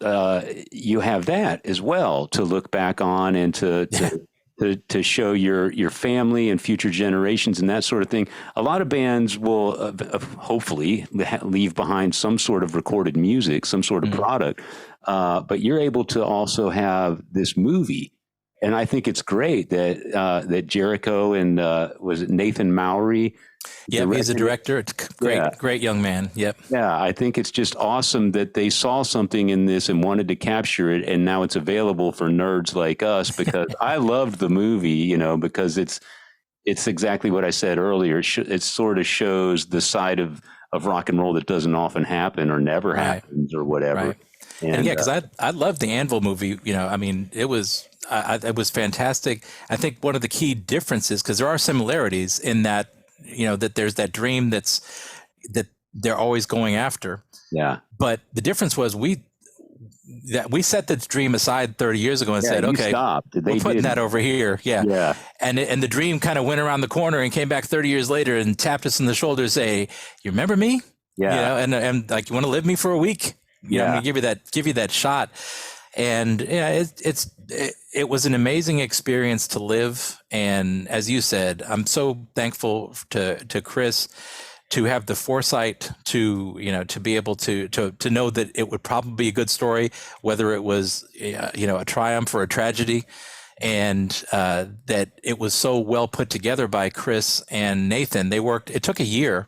you have that as well to look back on and to show your family and future generations and that sort of thing. A lot of bands will hopefully leave behind some sort of recorded music, some sort of product, but you're able to also have this movie. And I think it's great that Jericho and was it Nathan Mowery? Yeah, he's a director. Great young man. Yep. Yeah, I think it's just awesome that they saw something in this and wanted to capture it, and now it's available for nerds like us. Because I loved the movie, because it's exactly what I said earlier. It sort of shows the side of rock and roll that doesn't often happen or never happens or whatever. Right. And because I loved the Anvil movie, I mean, it was it was fantastic. I think one of the key differences, because there are similarities in that, that there's that dream that they're always going after. Yeah. But the difference was we set the dream aside 30 years ago and said, okay, we're putting that over here. Yeah. Yeah. And the dream kind of went around the corner and came back 30 years later and tapped us on the shoulder and say, you remember me? Yeah. And like, you want to live me for a week? I'm going to give you that shot. And it was an amazing experience to live. And as you said, I'm so thankful to Chris to have the foresight to be able to know that it would probably be a good story, whether it was a triumph or a tragedy, and that it was so well put together by Chris and Nathan. It took a year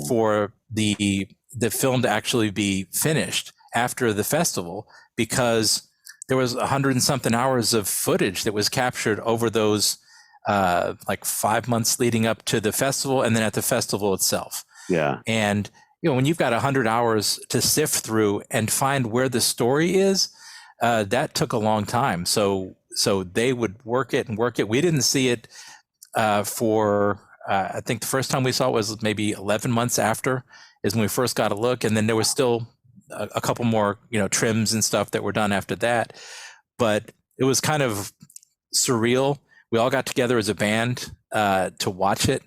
for the film to actually be finished after the festival, because there was 100 and something hours of footage that was captured over those like 5 months leading up to the festival, and then at the festival itself. Yeah. And when you've got 100 hours to sift through and find where the story is, that took a long time. So they would work it. We didn't see it for I think the first time we saw it was maybe 11 months after is when we first got a look, and then there was still a couple more trims and stuff that were done after that. But it was kind of surreal. We all got together as a band to watch it,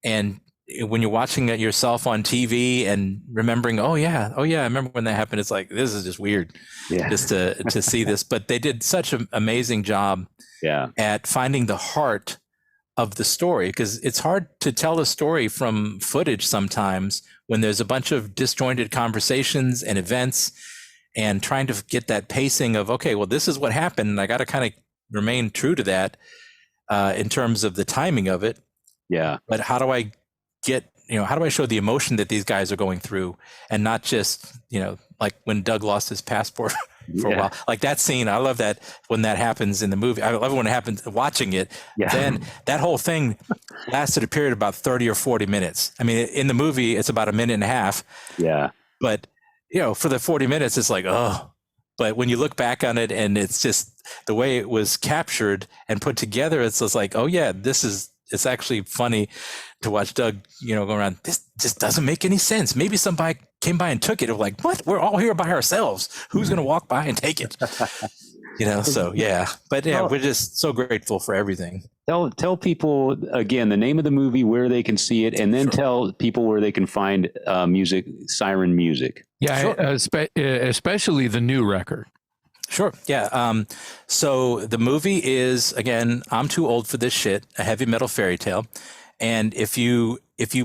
and when you're watching it yourself on TV and remembering, oh yeah, I remember when that happened. It's like, this is just weird, just to see this. But they did such an amazing job at finding the heart of the story, because it's hard to tell a story from footage sometimes when there's a bunch of disjointed conversations and events, and trying to get that pacing of, okay, well, this is what happened, and I got to kind of remain true to that in terms of the timing of it. Yeah. But how do I show the emotion that these guys are going through, and not just, like when Doug lost his passport for a while, like that scene. I love that when that happens in the movie. I love it when it happens watching it. Yeah. Then that whole thing lasted a period of about 30 or 40 minutes. I mean, in the movie, it's about a minute and a half. Yeah. But, for the 40 minutes, it's like, oh, but when you look back on it and it's just the way it was captured and put together, it's just like, oh yeah, it's actually funny to watch Doug, go around. This just doesn't make any sense. Maybe somebody came by and took it. Of like, what? We're all here by ourselves. Who's going to walk by and take it? So yeah. But yeah, we're just so grateful for everything. Tell people again the name of the movie, where they can see it, and then tell people where they can find music, Siren music. Yeah, especially the new record. Sure. Yeah. So the movie is, again, I'm Too Old for This Shit, a heavy metal fairy tale. And if you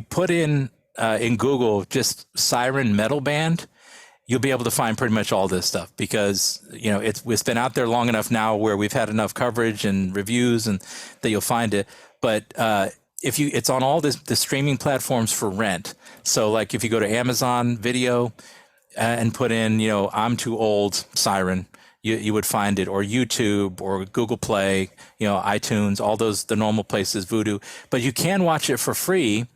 put in Google just Siren metal band, you'll be able to find pretty much all this stuff, because it's been out there long enough now where we've had enough coverage and reviews and that you'll find it. But it's on all the streaming platforms for rent. So like if you go to Amazon Video and put in I'm Too Old Siren, you would find it, or YouTube or Google Play, iTunes, all those, the normal places, Vudu. But you can watch it for free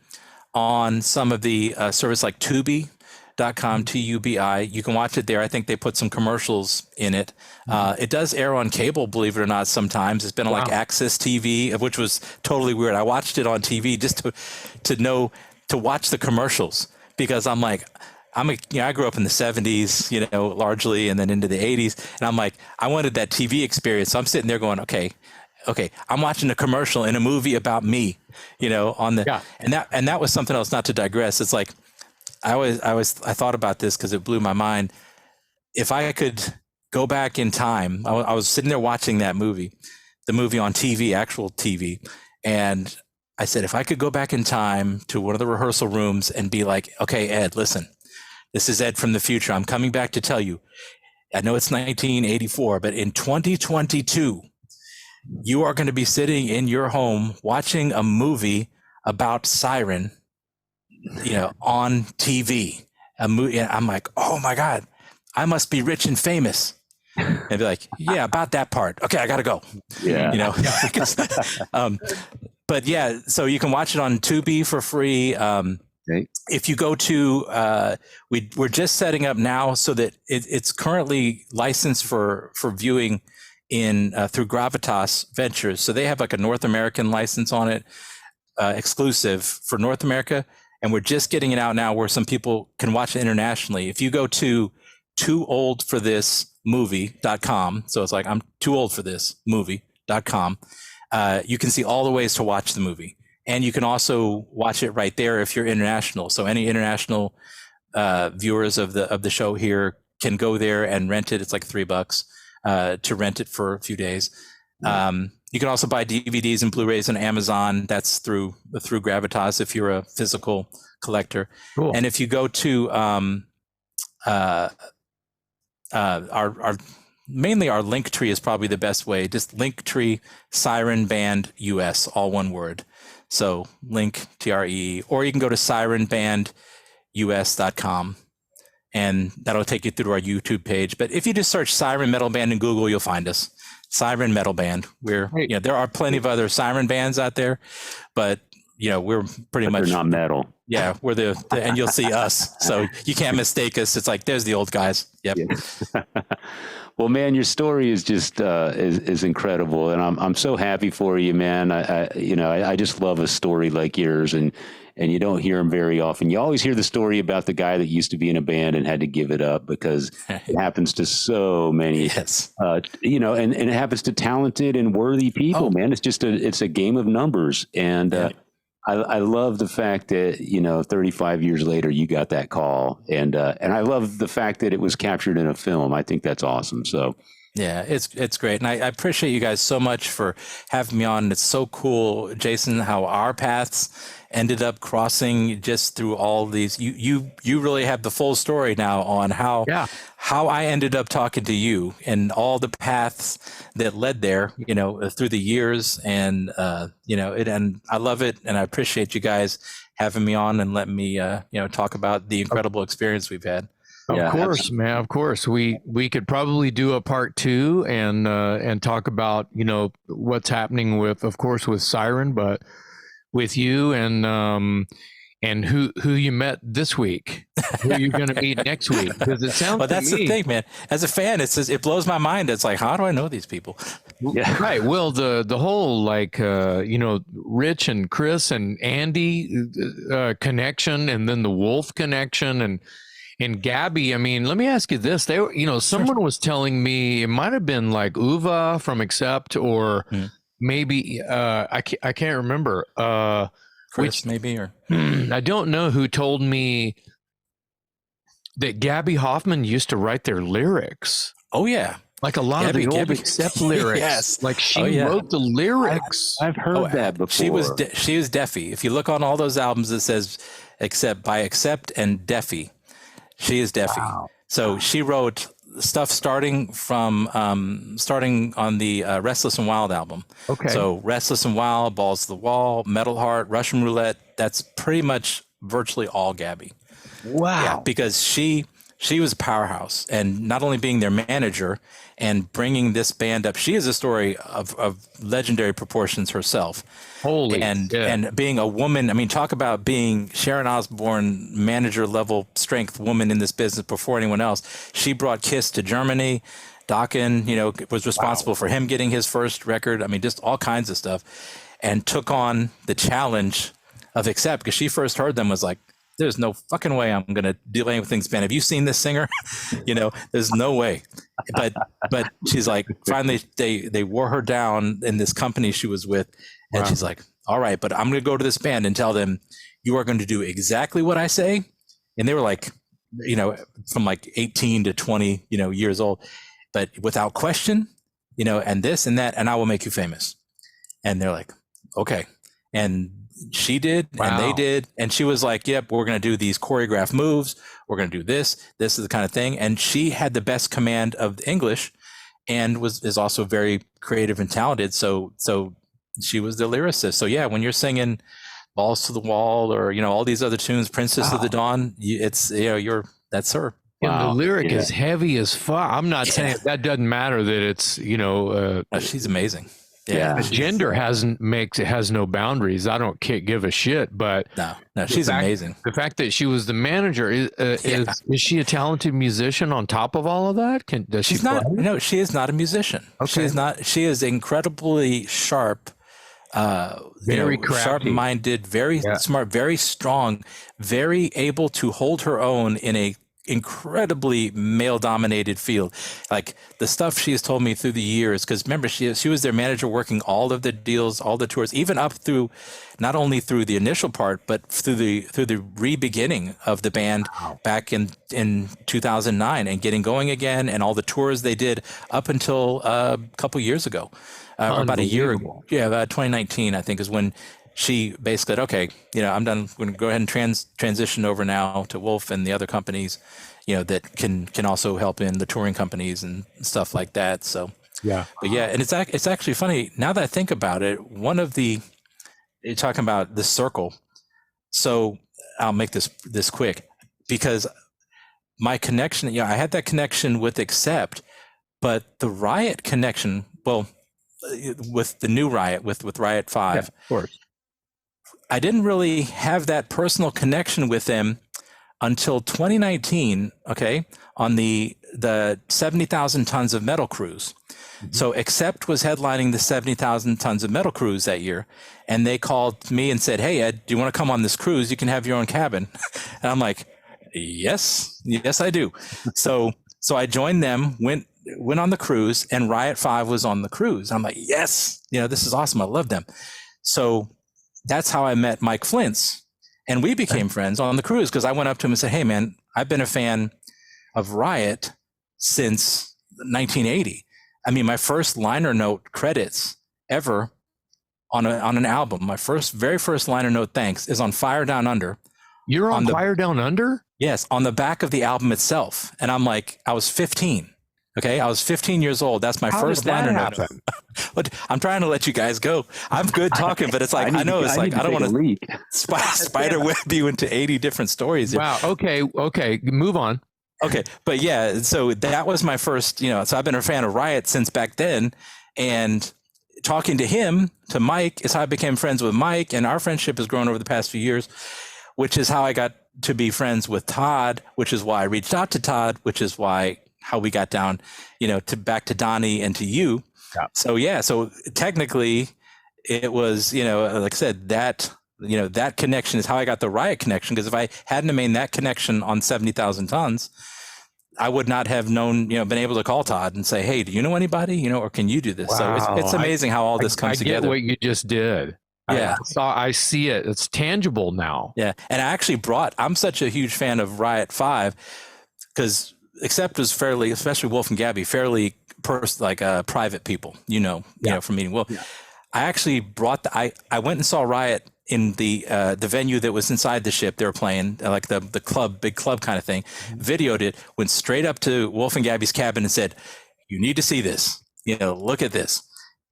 on some of the service like Tubi.com, Tubi. You can watch it there. I think they put some commercials in it. It does air on cable, believe it or not, sometimes. It's been on like Access TV, which was totally weird. I watched it on TV just to watch the commercials, because I'm like, I grew up in the 70s, largely, and then into the 80s. And I'm like, I wanted that TV experience. So I'm sitting there going, okay, I'm watching a commercial in a movie about me, and that was something else, not to digress. It's like, I thought about this because it blew my mind. If I could go back in time, I was sitting there watching the movie on TV, actual TV. And I said, if I could go back in time to one of the rehearsal rooms and be like, okay, Ed, listen, this is Ed from the future. I'm coming back to tell you, I know it's 1984, but in 2022, you are going to be sitting in your home watching a movie about Siren, on TV. I'm like, oh my God, I must be rich and famous. And be like, yeah, about that part. Okay, I got to go. Yeah. But yeah, so you can watch it on Tubi for free. Okay. If you go to, we're just setting up now so that it's currently licensed for viewing in through Gravitas Ventures. So they have like a North American license on it, exclusive for North America. And we're just getting it out now where some people can watch it internationally. If you go to tooooldforthismovie.com, so it's like I'm too old for this movie.com, you can see all the ways to watch the movie. And you can also watch it right there if you're international. So any international viewers of the show here can go there and rent it. It's like $3 to rent it for a few days. You can also buy DVDs and Blu-rays on Amazon. That's through Gravitas if you're a physical collector. Cool. And if you go to our mainly our link tree is probably the best way. Just Linktree Siren Band US, all one word. So link TRE, or you can go to sirenbandus.com. And that'll take you through our YouTube page. But if you just search Siren Metal Band in Google, you'll find us. Siren Metal Band. There are plenty of other Siren bands out there, but we're pretty much they're not metal. Yeah, we're the and you'll see us. So you can't mistake us. It's like there's the old guys. Yep. Yeah. Well, man, your story is just is incredible, and I'm so happy for you, man. I just love a story like yours, and you don't hear them very often. You always hear the story about the guy that used to be in a band and had to give it up because it happens to so many. Yes. And it happens to talented and worthy people, man. It's just it's a game of numbers, and I love the fact that 35 years later you got that call, and I love the fact that it was captured in a film. I think that's awesome. So. Yeah, it's great. And I appreciate you guys so much for having me on. It's so cool, Jason, how our paths ended up crossing just through all these. You really have the full story now on how I ended up talking to you and all the paths that led there, through the years. And, and I love it. And I appreciate you guys having me on and letting me, talk about the incredible experience we've had. Of course, man. Of course, we could probably do a part 2 and talk about what's happening with Siren, but with you and who you met this week, who you're going to meet next week. Because it sounds. Well, that's the thing, man. As a fan, it blows my mind. It's like, how do I know these people? Yeah. Right. Well, the whole Rich and Chris and Andy connection, and then the Wolf connection, and Gabby, I mean, let me ask you this. They were, someone was telling me it might have been like Uva from Accept, or maybe, I can't remember. Chris, maybe, or I don't know who told me that Gabby Hoffman used to write their lyrics. Oh, yeah. Like a lot of the old Accept lyrics. Yes. Like she wrote the lyrics. I've heard that before. She was Deafy. If you look on all those albums, it says Accept and Deafy. She is Deafy. Wow. So she wrote stuff starting on the Restless and Wild album. Okay. So Restless and Wild, Balls to the Wall, Metal Heart, Russian Roulette. That's pretty much virtually all Gabby. Wow. Yeah, because she was a powerhouse, and not only being their manager and bringing this band up, she is a story of legendary proportions herself. Holy and being a woman. I mean, talk about being Sharon Osbourne manager level strength woman in this business before anyone else. She brought Kiss to Germany. Dokken, was responsible for him getting his first record. I mean, just all kinds of stuff, and took on the challenge of Accept, because she first heard them was like, there's no fucking way I'm going to do anything band. Have you seen this singer? There's no way. But she's like, finally they wore her down in this company she was with. And she's like, all right, but I'm going to go to this band and tell them you are going to do exactly what I say. And they were like, from like 18 to 20, years old, but without question, and this and that, and I will make you famous. And they're like, okay. And she did, and they did, and she was like, yep, we're going to do these choreographed moves, we're going to do this is the kind of thing. And she had the best command of English, and is also very creative and talented, so she was the lyricist. So yeah, when you're singing Balls to the Wall, or all these other tunes, Princess of the Dawn, it's that's her. Wow. And the lyric is heavy as fuck. I'm not saying that doesn't matter that it's she's amazing. Yeah. Gender has no boundaries. I don't give a shit. But no, she's amazing. The fact that she was the manager is she a talented musician on top of all of that? She's not. No, she is not a musician. Okay. She is not. She is incredibly sharp. Very sharp-minded, very smart, very strong, very able to hold her own in a incredibly male-dominated field. Like the stuff she has told me through the years, because remember she was their manager working all of the deals, all the tours, even up through not only through the initial part, but through the re-beginning of the band back in 2009 and getting going again, and all the tours they did up until a couple years ago. About a year ago. Yeah, about 2019, I think, is when she basically said, okay, I'm done. I'm going to go ahead and transition over now to Wolf and the other companies, that can also help in the touring companies and stuff like that. So, yeah. But yeah, and it's actually funny, now that I think about it, you're talking about the circle. So I'll make this quick, because my connection, I had that connection with Accept, but the Riot connection, well, with the new Riot, with Riot 5. Yeah, of course. I didn't really have that personal connection with them until 2019, okay, on the 70,000 tons of metal cruise. Mm-hmm. So Accept was headlining the 70,000 tons of metal cruise that year, and they called me and said, hey, Ed, do you want to come on this cruise? You can have your own cabin. And I'm like, yes, I do. So I joined them, went on the cruise, and Riot 5 was on the cruise. I'm like, yes, this is awesome. I love them. So that's how I met Mike Flintz, and we became friends on the cruise, because I went up to him and said, hey man, I've been a fan of Riot since 1980. I mean, my first liner note credits ever on an album, my very first liner note thanks is on Fire Down Under. You're on Fire Down Under? Yes, on the back of the album itself. And I'm like, I was 15. Okay, I was 15 years old. That's my first liner note. But I'm trying to let you guys go. I'm good talking, but it's like I don't want to spider web you into 80 different stories. Wow. Okay. Move on. Okay, but yeah, so that was my first. So I've been a fan of Riot since back then, and talking to Mike, is how I became friends with Mike, and our friendship has grown over the past few years, which is how I got to be friends with Todd, which is why I reached out to Todd, which is how we got down, to back to Donnie and to you. Yeah. So technically it was, like I said, that connection is how I got the Riot connection. Because if I hadn't made that connection on 70,000 tons, I would not have known, been able to call Todd and say, hey, do you know anybody, or can you do this? Wow. So it's amazing how all this comes together. I get what you just did. Yeah. I see it. It's tangible now. Yeah. And I actually I'm such a huge fan of Riot 5 because Accept was fairly, especially Wolf and Gabby, fairly private people, from meeting. Well, I actually I went and saw Riot in the venue that was inside the ship. They were playing like the club, big club kind of thing, videoed it, went straight up to Wolf and Gabby's cabin and said, you need to see this, look at this,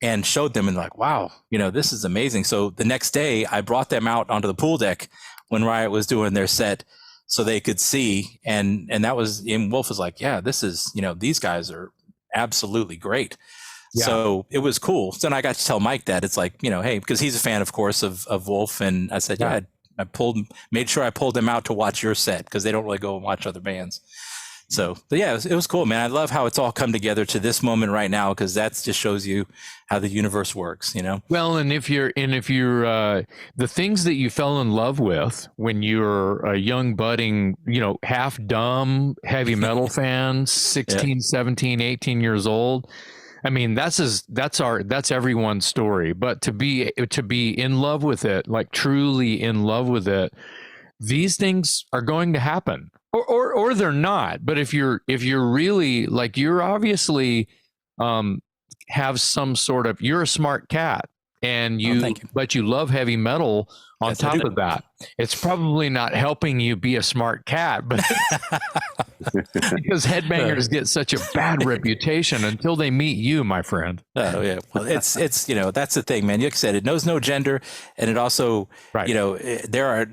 and showed them and like, wow, this is amazing. So the next day I brought them out onto the pool deck when Riot was doing their set, so they could see, and that was, and Wolf was like, yeah, this is, these guys are absolutely great. Yeah. So it was cool. So then I got to tell Mike that it's like, hey, because he's a fan, of course, of Wolf, and I said, yeah, I made sure I pulled them out to watch your set, because they don't really go and watch other bands. So, but yeah, it was cool, man. I love how it's all come together to this moment right now, because that just shows you how the universe works, Well, and if you're the things that you fell in love with when you were a young budding, half dumb heavy metal fan, 16, 17, 18 years old. I mean, that's everyone's story. But to be in love with it, like truly in love with it, these things are going to happen. Or they're not. But if you're really, like, you're obviously have some sort of, you're a smart cat, and but you love heavy metal on top of that. It's probably not helping you be a smart cat, but because headbangers get such a bad reputation until they meet you, my friend. Oh yeah. Well, it's that's the thing, man. Like I said, it knows no gender, and it also, there are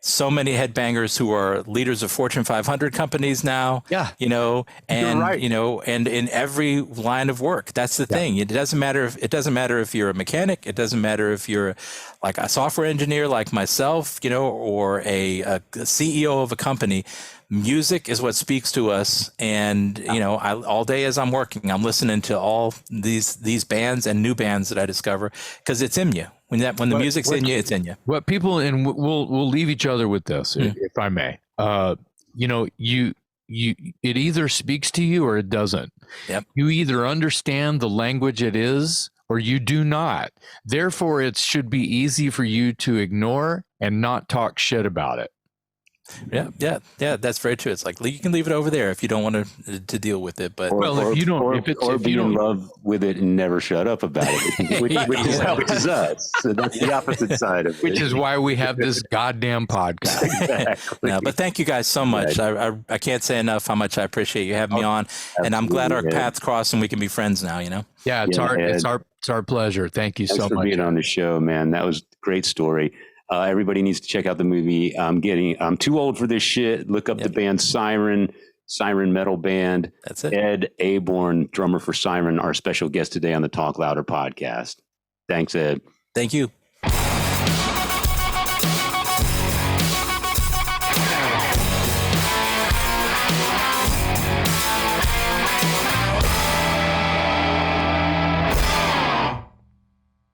so many headbangers who are leaders of Fortune 500 companies now. Yeah. You know, and right. you know, and in every line of work. That's the thing. It doesn't matter if you're a mechanic. It doesn't matter if you're like a software engineer like myself, you know, or a CEO of a company. Music is what speaks to us, and you know, all day as I'm working, I'm listening to all these bands and new bands that I discover because it's in you. When the music's in you, it's in you. What people, and we'll leave each other with this, if I may. You know, it either speaks to you or it doesn't. Yep. You either understand the language it is or you do not. Therefore, it should be easy for you to ignore and not talk shit about it. Yeah. That's very true. It's like you can leave it over there if you don't want to deal with it. But if you don't be in love with it and never shut up about it, which is us. So that's the opposite side of it. Which is why we have this goddamn podcast. Exactly. No, but thank you guys so much. I can't say enough how much I appreciate you having me on, and I'm glad our paths crossed and we can be friends now. You know. Yeah, it's our pleasure. Thank you so much for being on the show, man. That was a great story. Everybody needs to check out the movie. I'm too old for this shit. Look up the band Siren metal band. That's it. Ed Aborn, drummer for Siren, our special guest today on the Talk Louder podcast. Thanks, Ed. Thank you.